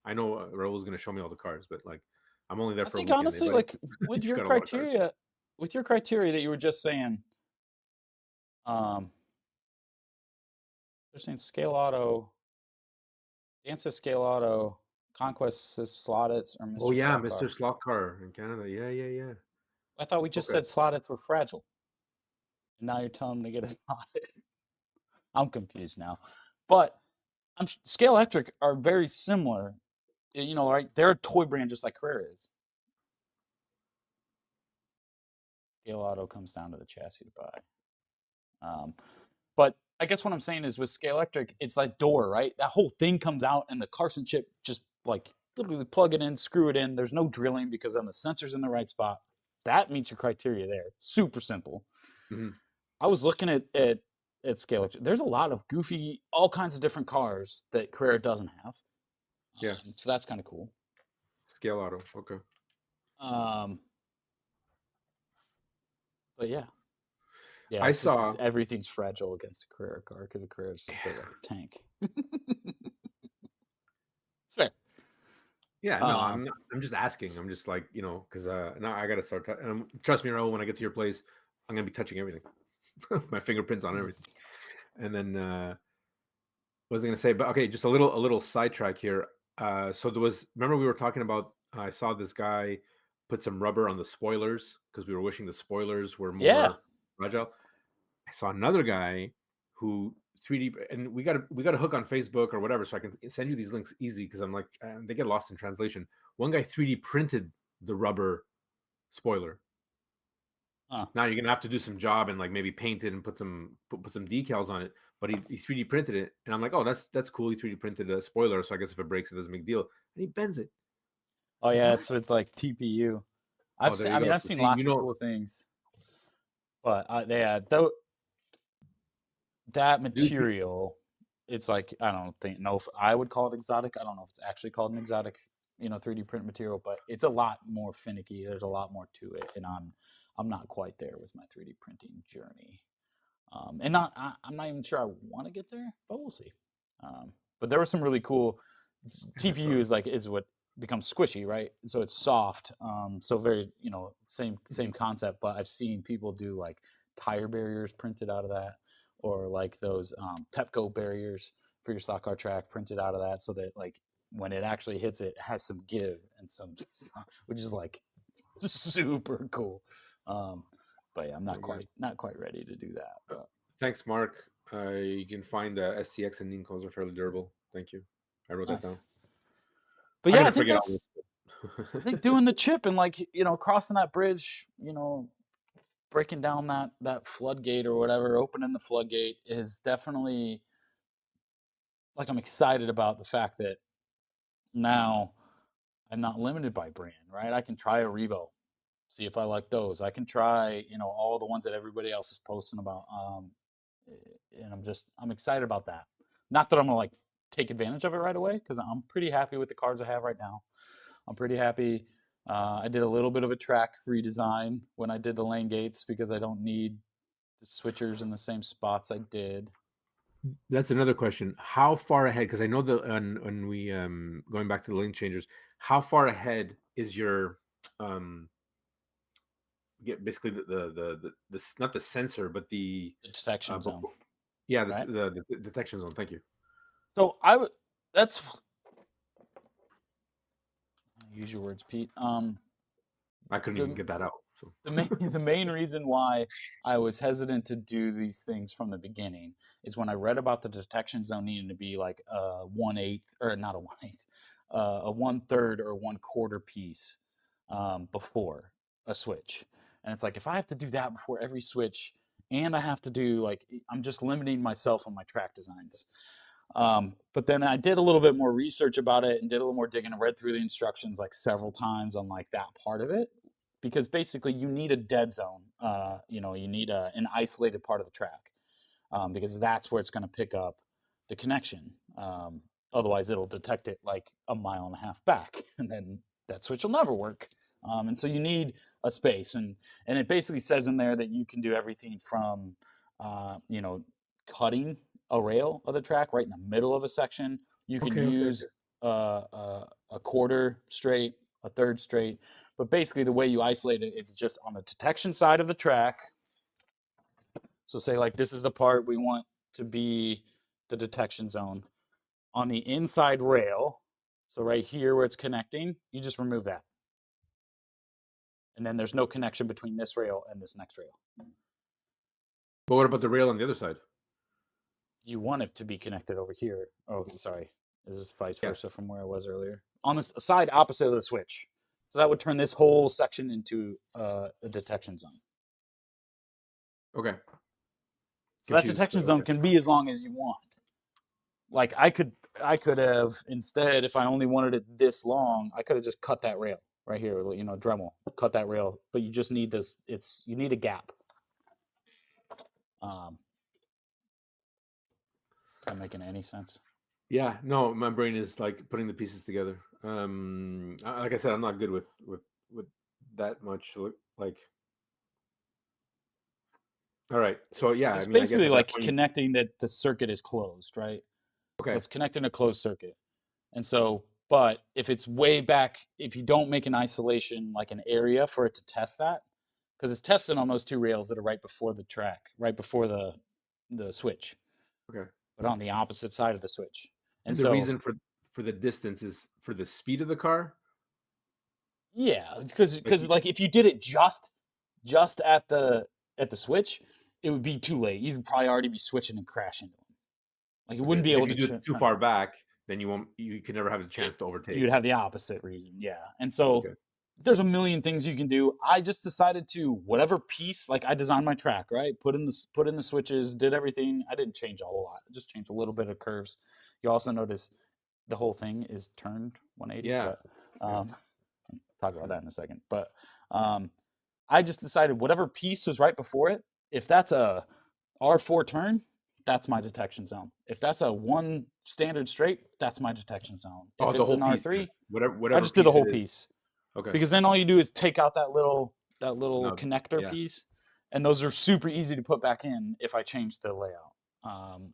I know Raul's going to show me all the cars, but like I'm only there I for a think weekend. Hey, honestly, buddy, like with you've your got a lot of cars. criteria, that you were just saying, um, they're saying Scale Auto, Dan says Scale Auto, Conquest says Slottits or Oh Mr. yeah, Slot Mr. Car. Slot Car in Canada. Yeah, yeah, yeah. I thought we just Okay. said Slottits were fragile, and now you're telling them to get a Slotted. I'm confused now, but Scale Electric are very similar. Right? They're a toy brand just like Carrera is. Scale Auto comes down to the chassis to buy. But I guess what I'm saying is with Scale Electric, it's like door, right? That whole thing comes out and the Carson chip just like literally plug it in, screw it in. There's no drilling because then the sensor's in the right spot. That meets your criteria there. Super simple. Hmm. I was looking at Scale Electric. There's a lot of goofy, all kinds of different cars that Carrera doesn't have. Yeah, So that's kind of cool. Scale Auto. Okay. Um, but yeah, I it's just saw. everything's fragile against a Carrera car because a Carrera's built like a tank. It's fair. Yeah, no, Uh, I'm just asking. I'm just like because now I got to start. Trust me, Raul. When I get to your place, I'm gonna be touching everything, my fingerprints on everything. And then what was I gonna say? But okay, just a little sidetrack here. So there was. Remember we were talking about. I saw this guy put some rubber on the spoilers because we were wishing the spoilers were yeah. more fragile. I saw another guy who 3D, and we got to hook on Facebook or whatever, so I can send you these links easy because I'm like they get lost in translation. One guy 3D printed the rubber spoiler. Huh. Now you're gonna have to do some job and like maybe paint it and put some decals on it. But he 3D printed it, and I'm like, oh, that's cool. He 3D printed a spoiler, so I guess if it breaks, it doesn't make a deal. And he bends it. Oh Like yeah, what? it's with like TPU. Oh, there you go. I've So seen see, lots of cool things, but yeah, though that dude, material, it's like I don't think know if I would call it exotic. I don't know if it's actually called an exotic, 3D print material, but it's a lot more finicky. There's a lot more to it, and I'm not quite there with my 3D printing journey. I'm not even sure I want to get there, but we'll see. But there was some really cool and I saw TPU is what becomes squishy, right? And so it's soft. So very, same concept. But I've seen people do like tire barriers printed out of that, or like those Tepco barriers for your stock car track printed out of that, so that like when it actually hits it, it has some give and some, which is like super cool. But yeah, I'm not quite ready to do that. But Thanks, Mark. You can find the SCX and Ninkos are fairly durable. Thank you. I wrote that down. nice. But I'm yeah, I gonna think forget all that's this. I think doing the chip and like crossing that bridge, breaking down that floodgate or whatever, opening the floodgate is definitely like I'm excited about the fact that now I'm not limited by brand, right? I can try a Revo, see if I like those. I can try, all the ones that everybody else is posting about. And I'm excited about that. Not that I'm gonna like take advantage of it right away, because I'm pretty happy with the cards I have right now. I'm pretty happy. I did a little bit of a track redesign when I did the lane gates, because I don't need the switchers in the same spots I did. That's another question. How far ahead? Because I know that when we going back to the lane changers, how far ahead is your get basically the not the sensor but The detection zone, yeah, right? the detection zone. Thank you. So that's use your words, Pete. I couldn't even The get that out. So. the main reason why I was hesitant to do these things from the beginning is when I read about the detection zone needing to be like a 1/8, or not a 1/8, a 1/3 or 1/4 piece before a switch. And it's like, if I have to do that before every switch, and I have to do like, I'm just limiting myself on my track designs. But then I did a little bit more research about it and did a little more digging and read through the instructions like several times on like that part of it, because basically you need a dead zone. You need an isolated part of the track, because that's where it's going to pick up the connection. Otherwise, it'll detect it like a mile and a half back, and then that switch will never work. And so you need a space, and it basically says in there that you can do everything from, cutting a rail of the track right in the middle of a section. You can Okay. use a quarter straight, a third straight, but basically the way you isolate it is just on the detection side of the track. So say like this is the part we want to be the detection zone. On the inside rail, so right here where it's connecting, you just remove that. And then there's no connection between this rail and this next rail. But what about the rail on the other side? You want it to be connected over here. Oh, sorry. This is vice versa from where I was earlier. On the side opposite of the switch. So that would turn this whole section into a detection zone. Okay. So that detection zone can be as long as you want. Like I could have instead, if I only wanted it this long, I could have just cut that rail right here, Dremel, cut that rail. But you just need this. You need a gap. Not making any sense. Yeah, no, my brain is like putting the pieces together. Like I said, I'm not good with that much. Like, all right, so yeah, It's I mean, I guess basically at that like point, connecting that the circuit is closed, right? okay, So it's connecting a closed circuit. And so, but if it's way back, if you don't make an isolation, like an area for it to test that, because it's tested on those two rails that are right before the track, right before the switch, okay. but on the opposite side of the switch. And And the so, reason for the distance is for the speed of the car. yeah, because Like, like if you did it just at the switch, it would be too late. You'd probably already be switching and crashing them. Like you okay, wouldn't be but able if to you do it too turn far off. back, then you won't. You can never have the chance to overtake. You'd have the opposite reason, yeah. And so Okay. there's a million things you can do. I just decided to whatever piece, like I designed my track, right? Put in the switches, did everything. I didn't change a whole lot. I just changed a little bit of curves. You also notice the whole thing is turned 180. Yeah. But talk about that in a second. But I just decided whatever piece was right before it, if that's a R4 turn, that's my detection zone. If that's a one standard straight, that's my detection zone. Oh, If the it's whole an piece. R3, Whatever I just did the piece whole it is. piece. Okay. Because then all you do is take out that little No, connector yeah. piece, and those are super easy to put back in if I change the layout,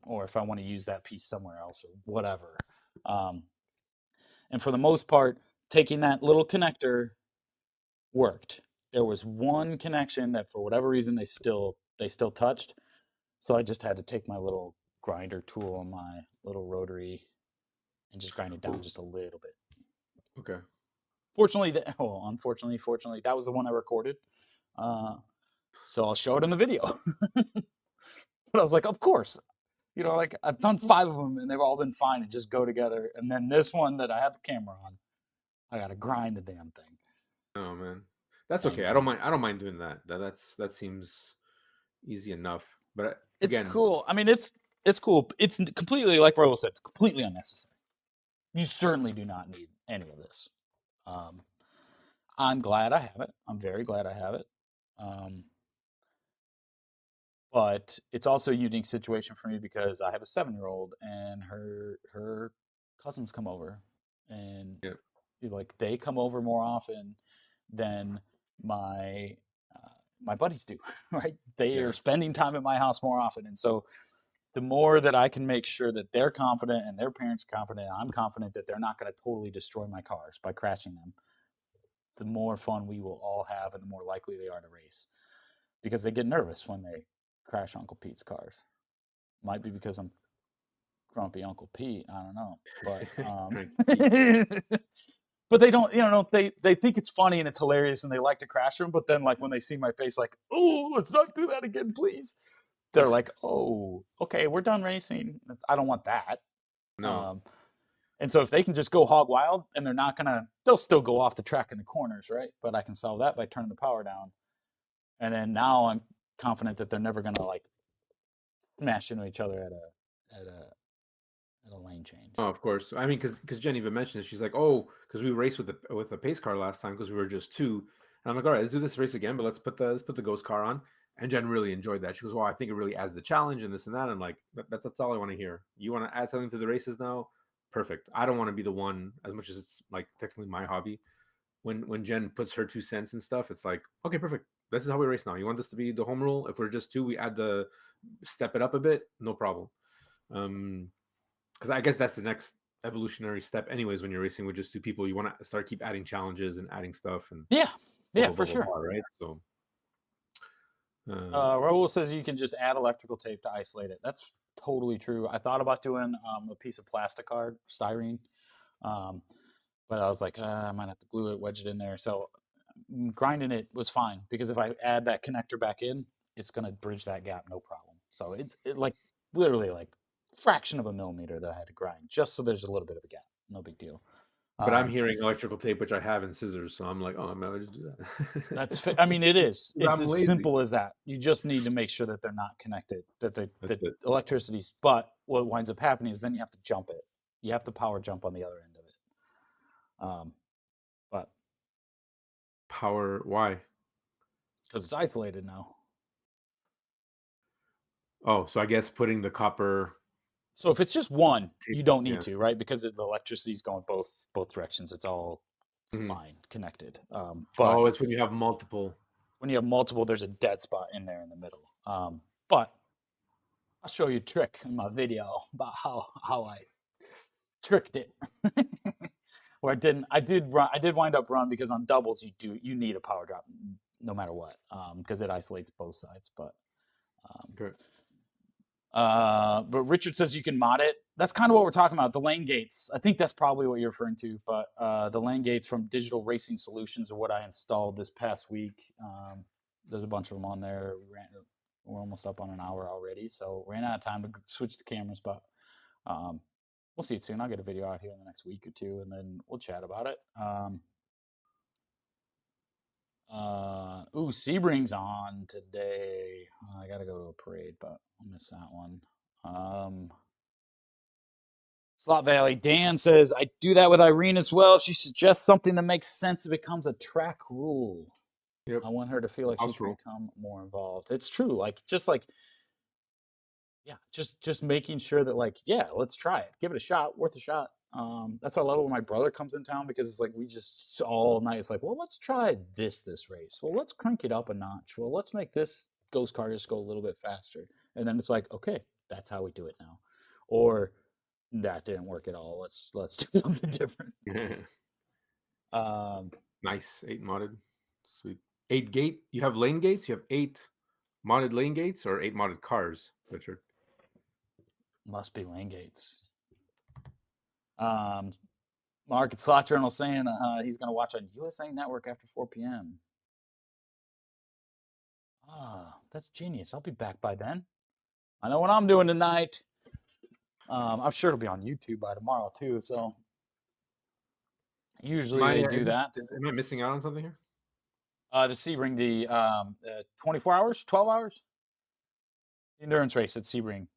or if I want to use that piece somewhere else or whatever. And for the most part, taking that little connector worked. There was one connection that for whatever reason they still touched. So I just had to take my little grinder tool on my little rotary and just grind it down just a little bit. Okay. Fortunately, fortunately, that was the one I recorded. So I'll show it in the video. But I was like, of course, like I've done 5 of them and they've all been fine and just go together. And then this one that I have the camera on, I got to grind the damn thing. Oh man, that's And okay. I don't mind doing that. That seems easy enough. But it's again, cool. I mean, it's cool. It's completely, like Raul said, it's completely unnecessary. You certainly do not need any of this. I'm glad I have it. I'm very glad I have it. But it's also a unique situation for me because I have a 7-year-old and her cousins come over, and yeah, like they come over more often than my my buddies do, right? They yeah, are spending time at my house more often, and so the more that I can make sure that they're confident and their parents are confident, and I'm confident that they're not going to totally destroy my cars by crashing them, the more fun we will all have and the more likely they are to race. Because they get nervous when they crash Uncle Pete's cars. Might be because I'm grumpy Uncle Pete. I don't know, but but they don't. They think it's funny and it's hilarious and they like to crash them. But then, like when they see my face, like, oh, let's not do that again, please. They're like, oh, okay, we're done racing. I don't want that. no. And so if they can just go hog wild and they'll still go off the track in the corners, right? But I can solve that by turning the power down. And then now I'm confident that they're never gonna like smash into each other at a lane change. Oh, of course. I mean, because Jen even mentioned it. She's like, oh, because we raced with the pace car last time because we were just 2. And I'm like, all right, let's do this race again, but let's put the ghost car on. And Jen really enjoyed that. She goes, well, I think it really adds the challenge and this and that. I'm like, that's all I want to hear. You want to add something to the races now? Perfect. I don't want to be the one, as much as it's like technically my hobby. When Jen puts her 2 cents and stuff, it's like, okay, perfect. This is how we race now. You want this to be the home rule? If we're just 2, we add the step it up a bit, no problem. Because I guess that's the next evolutionary step anyways. When you're racing with just 2 people, you want to start keep adding challenges and adding stuff and Yeah, blah, yeah, blah, for blah, blah, sure. blah, right? So Raul says you can just add electrical tape to isolate it. That's totally true. I thought about doing a piece of plastic card, styrene, um, but I was like, I might have to glue it, wedge it in there. So grinding it was fine because if I add that connector back in, it's going to bridge that gap, no problem. So it's like literally like fraction of a millimeter that I had to grind just so there's a little bit of a gap. No big deal. but I'm hearing electrical tape, which I have in scissors, so I'm like, oh, I might just do that. I mean, it is. It's I'm as lazy. simple as that. You just need to make sure that they're not connected, that the electricity's. But what winds up happening is then you have to jump it. You have to power jump on the other end of it. But Power? Why? because it's isolated now. Oh, so I guess putting the copper. So if it's just one, you don't need Yeah. to, right? Because the electricity's going both directions. It's all fine connected. But Oh, it's when you have multiple. when you have multiple, there's a dead spot in there in the middle. But I'll show you a trick in my video about how I tricked it. Where I did wind up run because on doubles you need a power drop no matter what, because it isolates both sides. Okay. But Richard says you can mod it. That's kind of what we're talking about. The lane gates. I think that's probably what you're referring to. But the lane gates from Digital Racing Solutions are what I installed this past week. There's a bunch of them on there. We're almost up on an hour already, so ran out of time to switch the cameras. But we'll see it soon. I'll get a video out here in the next week or 2, and then we'll chat about it. Sebring's on today. I gotta go to a parade, but I'll miss that one. Slot Valley. Dan says, I do that with Irene as well. She suggests something that makes sense. It becomes a track rule. Yep. I want her to feel like she can become more involved. It's true. Just making sure that let's try it. Give it a shot. Worth a shot. That's why I love it when my brother comes in town because it's like we just all night. It's like, well, let's try this race. Well, let's crank it up a notch. Well, let's make this ghost car just go a little bit faster. And then it's like, okay, that's how we do it now. Or that didn't work at all. Let's do something different. Nice. 8 modded. Sweet. 8 gate. You have lane gates? You have 8 modded lane gates or 8 modded cars, Richard? Must be lane gates. Market Slot Journal saying he's going to watch on USA Network after 4 p.m. That's genius. I'll be back by then. I know what I'm doing tonight. I'm sure it'll be on YouTube by tomorrow too. So usually they do that. Am I missing out on something here? To Sebring, the 24 hours, 12 hours endurance race at Sebring.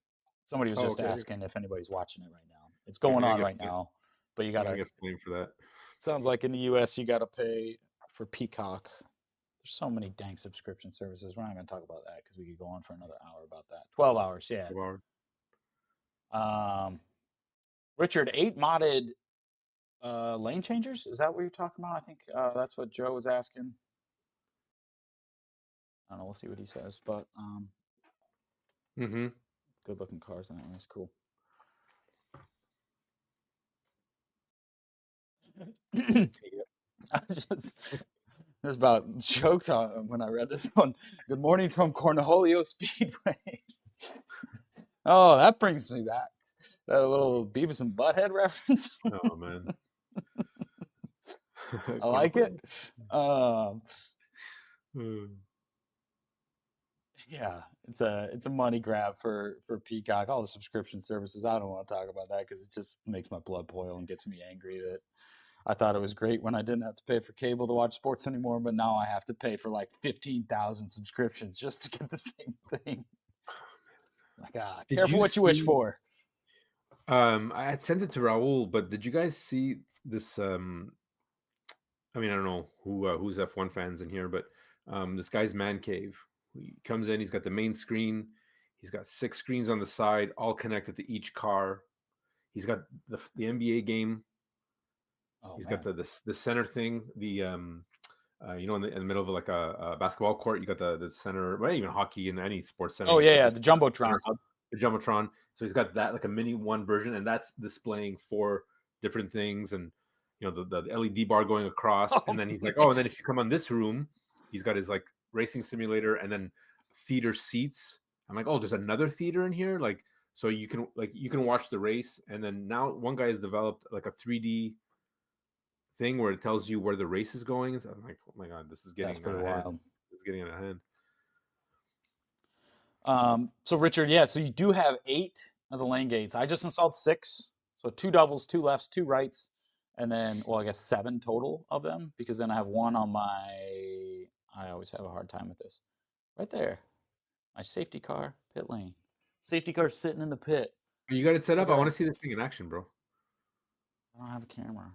Somebody was just asking if anybody's watching it right now. It's going on right now, but you gotta get blamed for that. Sounds like in the U.S. you gotta pay for Peacock. There's so many dang subscription services. We're not going to talk about that because we could go on for another hour about that. 12 hours, yeah. 12 hours. Richard, 8 modded lane changers? Is that what you're talking about? I think that's what Joe was asking. I don't know. We'll see what he says. But good looking cars in that race. Cool. I just about choked on when I read this one. Good morning from Cornholio Speedway. Oh, that brings me back. That little Beavis and Butthead reference. Oh man, I like it. Yeah, it's a money grab for Peacock. All the subscription services. I don't want to talk about that because it just makes my blood boil and gets me angry that I thought it was great when I didn't have to pay for cable to watch sports anymore, but now I have to pay for like 15,000 subscriptions just to get the same thing. Like, careful what you wish for. I had sent it to Raul, but did you guys see this? I mean, I don't know who's F1 fans in here, but this guy's man cave. He comes in, he's got the main screen, he's got 6 screens on the side, all connected to each car. He's got the NBA game. He's got the center thing, the in the middle of like a basketball court, you got the center, well, even hockey and any sports center. Oh yeah, the Jumbotron. The Jumbotron. So he's got that like a mini one version, and that's displaying 4 different things, and the LED bar going across, and then he's like, and then if you come on this room, he's got his like racing simulator, and then theater seats. I'm like, there's another theater in here, like so you can watch the race, and then now one guy has developed like a 3D thing where it tells you where the race is going. So I'm like, oh my god, this is getting pretty wild. It's getting out of hand. So Richard, so you do have 8 of the lane gates. I just installed 6, so 2 doubles, 2 lefts, 2 rights, and then I guess 7 total of them because then I have one on my. I always have a hard time with this. Right there, my safety car pit lane. Safety car sitting in the pit. You got it set up. I want to see this thing in action, bro. I don't have a camera.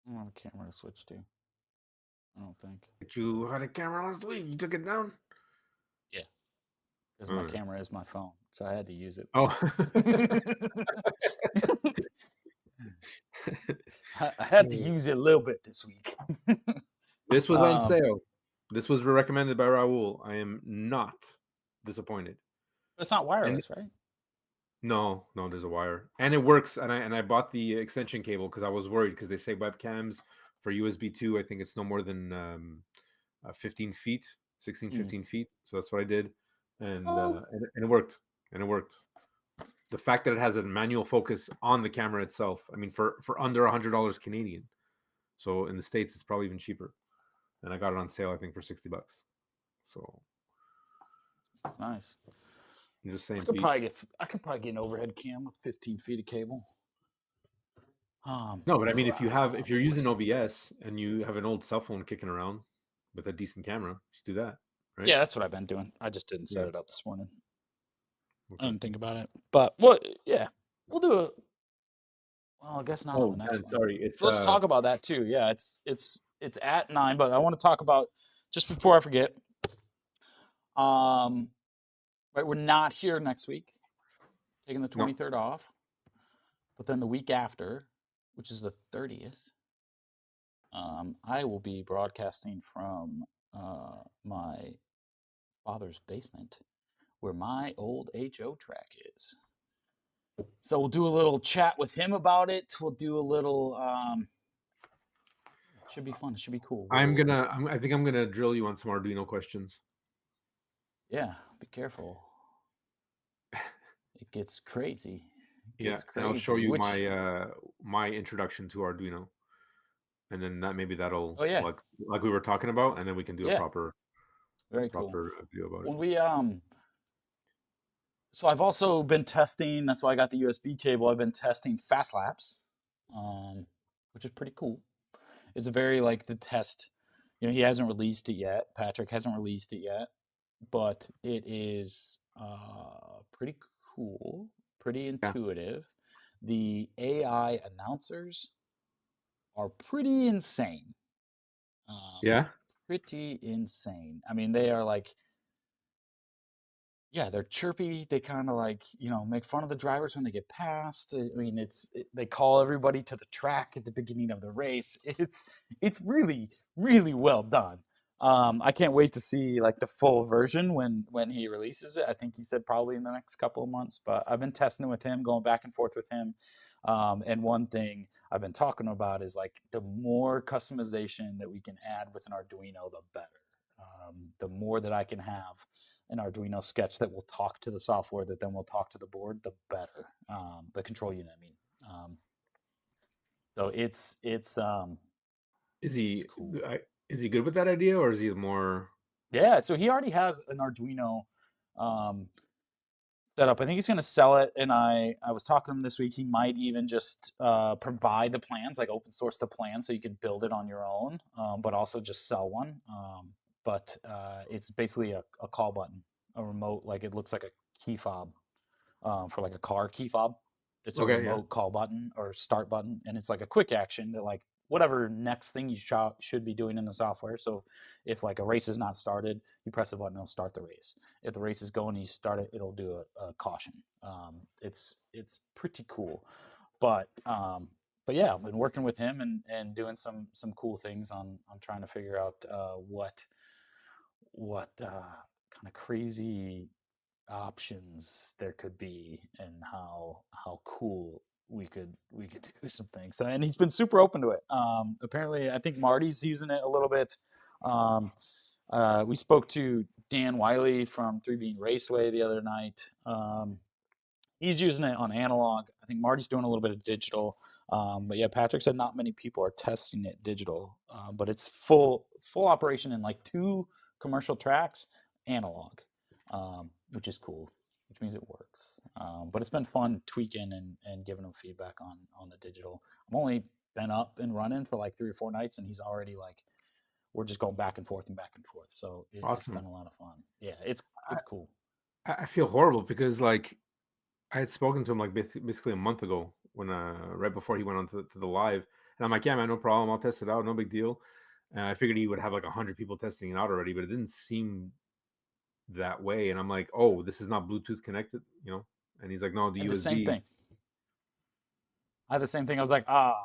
I don't have a camera to switch to. I don't think. But you had a camera last week. You took it down? Yeah. Because my camera is my phone. So I had to use it. Oh. I had to use it a little bit this week. This was on sale. This was recommended by Raul. I am not disappointed. It's not wireless, right? No, there's a wire, and it works. And I bought the extension cable because I was worried because they say webcams for USB 2. I think it's no more than 15 feet, 16, 15 feet. So that's what I did, and it worked. And it worked. The fact that it has a manual focus on the camera itself. I mean, for under $100 Canadian. So in the States, it's probably even cheaper. And I got it on sale, I think, for $60. So that's nice. I'm just saying. I could probably get an overhead cam with 15 feet of cable. No, but I mean, if you're using OBS and you have an old cell phone kicking around with a decent camera, just do that. Right? Yeah, that's what I've been doing. I just didn't set it up this morning. Okay. I didn't think about it, but we'll do it. Well, I guess not on the next one. Sorry, let's talk about that too. Yeah, it's at 9, but I want to talk about just before I forget. Right, we're not here next week, taking the 23rd off, but then the week after, which is the 30th, I will be broadcasting from my father's basement, where my old HO track is. So we'll do a little chat with him about it. We'll do a little Should be fun. It should be cool. I think I'm gonna drill you on some Arduino questions. Yeah, be careful. It gets crazy. It Yeah, gets and I'll show crazy. you Which, my introduction to Arduino, and then that'll oh yeah, like we were talking about, and then we can do a yeah, proper very cool. video about it. When we so I've also been testing. That's why I got the USB cable. I've been testing Fast Labs, which is pretty cool. It's a very like the test. You know, he hasn't released it yet. Patrick hasn't released it yet, but it is pretty cool, pretty Yeah, intuitive. The AI announcers are pretty insane. Um, yeah, pretty insane. I mean, they are like, yeah, they're chirpy. They kind of like, you know, make fun of the drivers when they get past. I mean, they call everybody to the track at the beginning of the race. It's really really well done. I can't wait to see like the full version when he releases it. I think he said probably in the next couple of months. But I've been testing it with him, going back and forth with him. And one thing I've been talking about is like the more customization that we can add with an Arduino, the better. The more that I can have an Arduino sketch that will talk to the software that then will talk to the board, the better. The control unit, I mean. So is it's he cool. is he good with that idea, or is he more? Yeah, so he already has an Arduino um, set up. I think he's going to sell it, and I was talking to him this week. He might even just provide the plans, like open source the plan, so you could build it on your own, but also just sell one. But it's basically a call button, a remote, like it looks like a key fob for like a car key fob. It's a Okay, yeah, remote call button or start button, and it's like a quick action to like whatever next thing you should be doing in the software. So if like a race is not started, you press the button, it'll start the race. If the race is going, you start it, it'll do a caution. It's pretty cool, but yeah, I've been working with him and doing some cool things on trying to figure out what kind of crazy options there could be and how cool we could do some things. So, and he's been super open to it. Apparently, I think Marty's using it a little bit. Um, we spoke to Dan Wiley from 3 Being Raceway the other night. He's using it on analog. I think Marty's doing a little bit of digital. But yeah, Patrick said not many people are testing it digital, but it's full operation in like 2 commercial tracks analog, which is cool, which means it works. But it's been fun tweaking and giving him feedback on the digital. I've only been up and running for like 3 or 4 nights, and he's already like, we're just going back and forth and back and forth. So it's been awesome. a lot of fun. Yeah, it's cool. I feel horrible because like I had spoken to him like basically a month ago when right before he went on to the live, and I'm like, yeah, man, no problem, I'll test it out, no big deal. And I figured he would have like 100 people testing it out already, but it didn't seem that way. And I'm like, oh, this is not Bluetooth connected, you know? And he's like, no, the And the same USB. thing. I had the same thing. I was like, oh.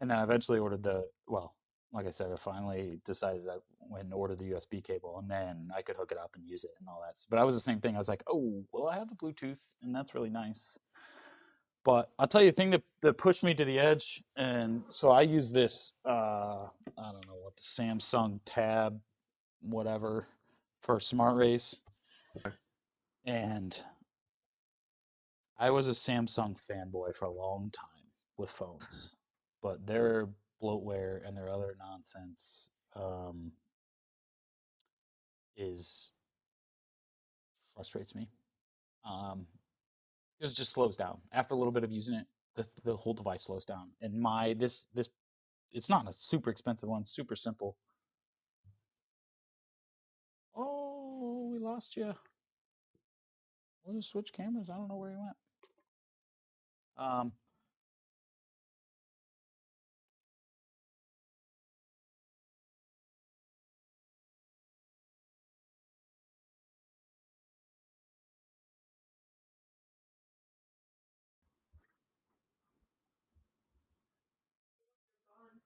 And then I eventually ordered well, like I said, I finally decided I went and ordered the USB cable, and then I could hook it up and use it and all that. But I was the same thing. I was like, oh, well, I have the Bluetooth, and that's really nice. But I'll tell you the thing that pushed me to the edge. And so I use this, I don't know what, the Samsung Tab, whatever, for Smart Race. And I was a Samsung fanboy for a long time with phones, but their bloatware and their other nonsense is frustrates me. Um, it just slows down after a little bit of using it. The whole device slows down, and this it's not a super expensive one, super simple. Oh, we lost you. We'll just switch cameras. I don't know where he went. Um,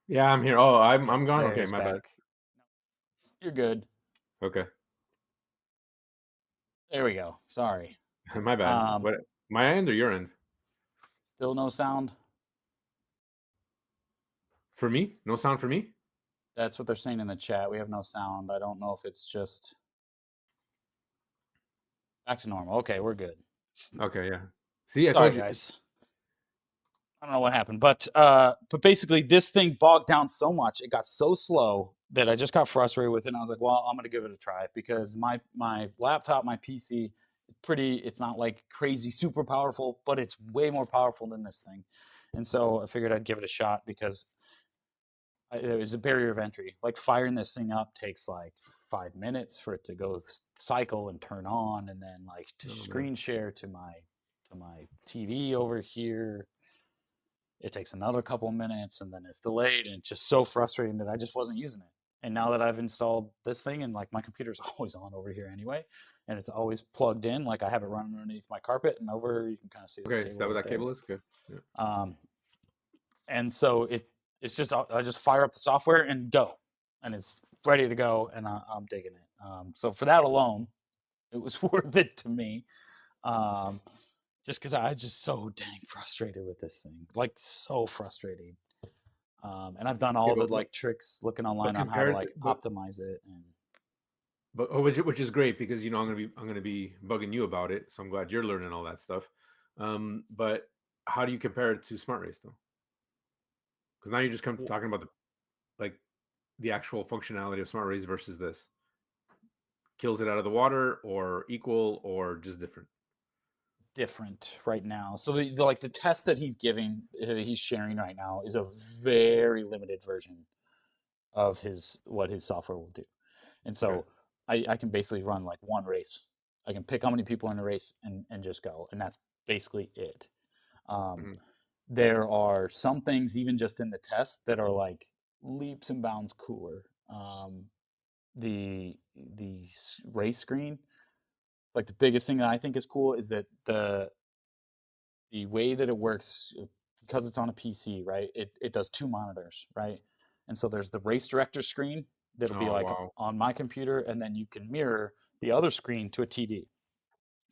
Yeah, I'm here. Oh, I'm gone. there Okay, he's my bad. back. You're good. Okay, There we go. Sorry. my bad. Um, What, my end or your end? still no sound. For me? No sound for me? That's what they're saying in the chat. We have no sound. I don't know if it's just back to normal. Okay, we're good. Okay, yeah. See, I Sorry, told you. guys. I don't know what happened, but basically this thing bogged down so much, it got so slow that I just got frustrated with it. And I was like, well, I'm gonna give it a try because my laptop, my PC, it's not like crazy super powerful, but it's way more powerful than this thing. And so I figured I'd give it a shot because there was a barrier of entry. Like firing this thing up takes like 5 minutes for it to go cycle and turn on, and then like to Oh, man. screen share to my TV over here, it takes another couple minutes and then it's delayed, and it's just so frustrating that I just wasn't using it. And now that I've installed this thing, and like my computer's always on over here anyway, and it's always plugged in, like I have it running underneath my carpet, and over you can kind of see the Okay, is that cable what right that there. cable is? Okay. Yeah. And so it's just I just fire up the software and go, and it's ready to go, and I'm digging it. So for that alone, it was worth it to me. Just because I was just so dang frustrated with this thing, like so frustrating. And I've done Okay, all the like tricks looking but online on how to compared to like optimize it. And which is great because I'm gonna be bugging you about it. So I'm glad you're learning all that stuff. But how do you compare it to Smart Race though? Because now you're just talking about like the actual functionality of Smart Race versus this. Kills it out of the water, or equal, or just different. different right now. So like the test that he's giving, he's sharing right now, is a very limited version of his what his software will do. And Okay. so I can basically run like one race. I can pick how many people are in the race and just go, and that's basically it. Um, Mhm. there are some things even just in the test that are like leaps and bounds cooler. The race screen, like the biggest thing that I think is cool is that the way that it works, because it's on a PC, right? It does two monitors, right? And so there's the race director screen that'll be Oh like wow. on my computer, and then you can mirror the other screen to a TV.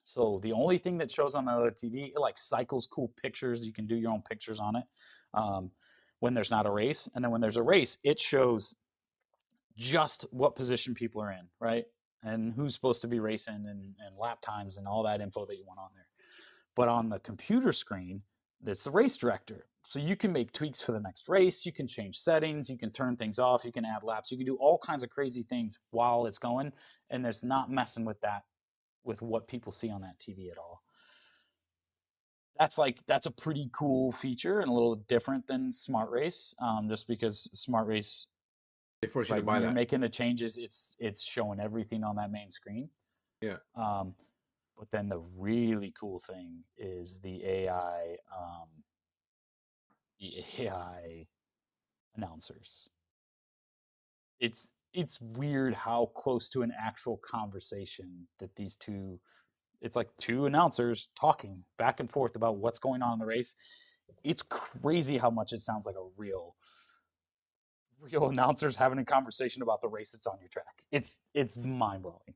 So the only thing that shows on the other TV, it like cycles cool pictures. You can do your own pictures on it um, when there's not a race, and then when there's a race, it shows just what position people are in, right? And who's supposed to be racing, and lap times and all that info that you want on there. But on the computer screen, that's the race director. So you can make tweaks for the next race. You can change settings. You can turn things off. You can add laps. You can do all kinds of crazy things while it's going. And there's not messing with that, with what people see on that TV at all. That's a pretty cool feature and a little different than Smart Race, just because Smart Race, They force you to right buy when you're that. making the changes, it's showing everything on that main screen. Yeah. Um, but then the really cool thing is the AI announcers. It's weird how close to an actual conversation that these two. It's like two announcers talking back and forth about what's going on in the race. It's crazy how much it sounds like a real announcers having a conversation about the race that's on your track. It's mind blowing.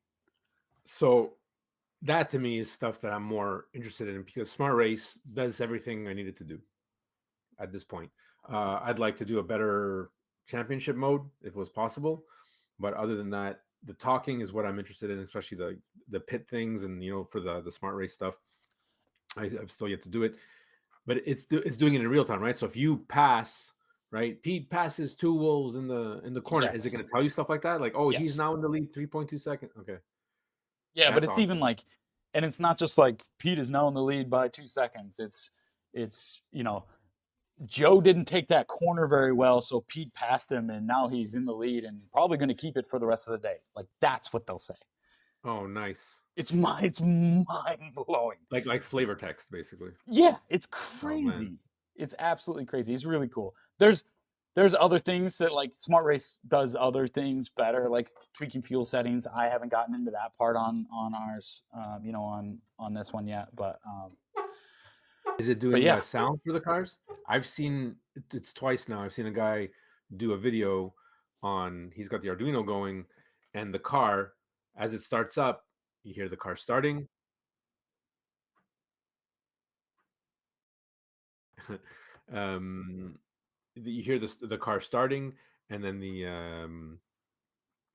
So that to me is stuff that I'm more interested in because Smart Race does everything I needed to do at this point. I'd like to do a better championship mode if it was possible, but other than that, the talking is what I'm interested in, especially the pit things and for the Smart Race stuff. I've still yet to do it, but it's doing it in real time, right? So if you pass, right, Pete passes two wolves in the corner, is it Exactly. going to tell you stuff like that? Like, oh, he's Yes. now in the lead 3.2 seconds. Okay, Yeah, but that's it's even awesome. like, and it's not just like Pete is now in the lead by 2 seconds. It's Joe didn't take that corner very well, so Pete passed him, and now he's in the lead and probably going to keep it for the rest of the day. Like that's what they'll say. Oh, nice. It's mind blowing. Like flavor text, basically. Yeah, it's Oh man. crazy. It's absolutely crazy. It's really cool. There's other things that like Smart Race does other things better, like tweaking fuel settings. I haven't gotten into that part on ours, on this one yet, Is it but doing yeah, sound for the cars? I've seen it's twice now. I've seen a guy do a video on. He's got the Arduino going, and the car, as it starts up, you hear the car starting. um, you hear the car starting, and then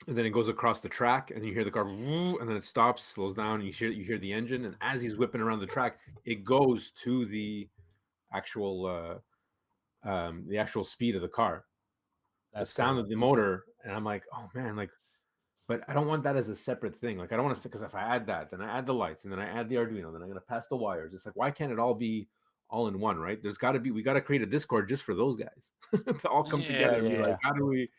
and then it goes across the track, and you hear the car, and then it stops, slows down, and you hear the engine, and as he's whipping around the track, it goes to actual the actual speed of the car, the That's sound cool. of the motor, and I'm like, oh man, like, but I don't want that as a separate thing. Like, I don't want to, because if I add that, then I add the lights, and then I add the Arduino, then I'm gonna pass the wires. It's like, why can't it all be all in one, right? We got to create a Discord just for those guys to all come Yeah, together and be yeah, like, yeah. how do we,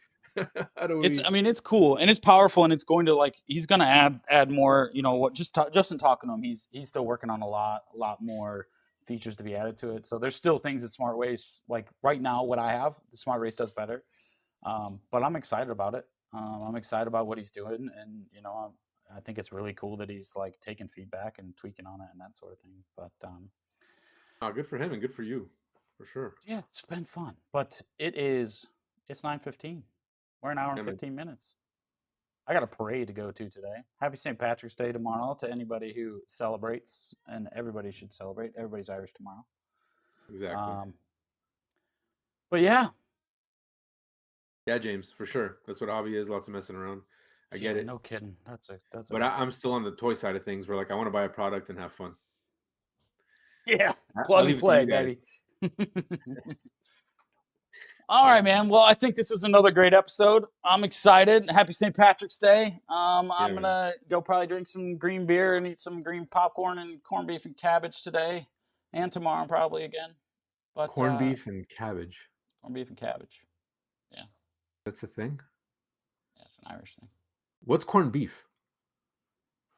how do It's, we? I mean, it's cool and it's powerful, and it's going to, like, he's going to add more. You know what? Just in talking to him, he's still working on a lot more features to be added to it. So there's still things that Smart Race, like right now, what I have, the Smart Race does better. But I'm excited about it. I'm excited about what he's doing, and I think it's really cool that he's like taking feedback and tweaking on it and that sort of thing. But Oh, good for him and good for you, for sure. yeah, it's been fun. But it's 9:15. We're an hour and Yeah, man. 15 minutes. I got a parade to go to today. Happy St. Patrick's Day tomorrow to anybody who celebrates, and everybody should celebrate. Everybody's Irish tomorrow. Exactly. But yeah, Yeah, James, for sure. That's what a hobby is. Lots of messing around. I get yeah, it. no kidding. That's But I'm still on the toy side of things, where like I want to buy a product and have fun. yeah, I'll plug and leave it to play, you guys. baby. All right, man. Well, I think this was another great episode. I'm excited. Happy St. Patrick's Day. I'm Yeah, man. gonna go probably drink some green beer and eat some green popcorn and corned beef and cabbage today, and tomorrow probably again. But Corned beef and cabbage. corned beef and cabbage. Yeah, That's a thing. yeah, it's an Irish thing. What's corned beef?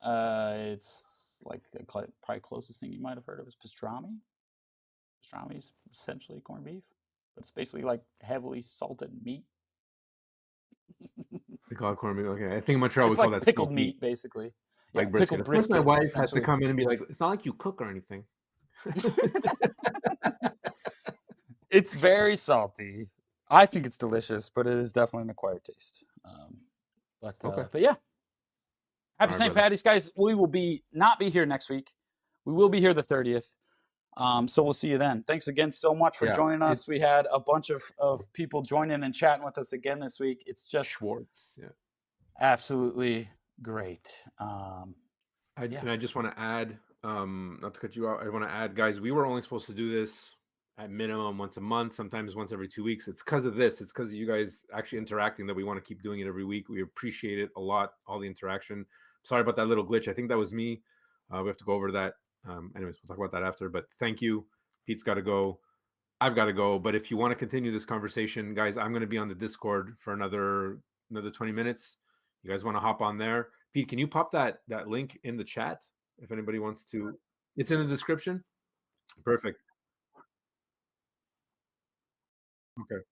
It's like the probably closest thing you might have heard of is pastrami. Pastrami is essentially corned beef, but it's basically like heavily salted meat. They call it corned beef. Okay, I think in Montreal we It's call like that pickled smoked meat, basically. Yeah, like brisket. pickled Of course, my brisket, wife has to essentially. come in and be like, "It's not like you cook or anything." It's very salty. I think it's delicious, but it is definitely an acquired taste. Okay. But yeah, happy All right, St. brother. Patty's, guys. We will not be here next week. We will be here the 30th. So we'll see you then. Thanks again so much for Yeah, joining us. We had a bunch of people joining and chatting with us again this week. It's just Schwartz. Yeah. absolutely great. And I just want to add, not to cut you out, I want to add, guys, we were only supposed to do this at minimum once a month, sometimes once every 2 weeks. It's because of this. It's because of you guys actually interacting that we want to keep doing it every week. We appreciate it a lot, all the interaction. Sorry about that little glitch. I think that was me. We have to go over that. Anyways, we'll talk about that after. But thank you. Pete's got to go. I've got to go. But if you want to continue this conversation, guys, I'm going to be on the Discord for another 20 minutes. You guys want to hop on there? Pete, can you pop that link in the chat if anybody wants to? It's in the description. Perfect. Okay.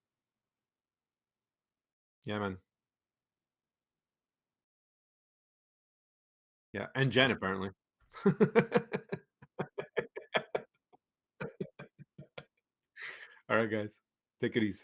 Yeah, man. Yeah, and Jen apparently. All right, guys. Take it easy.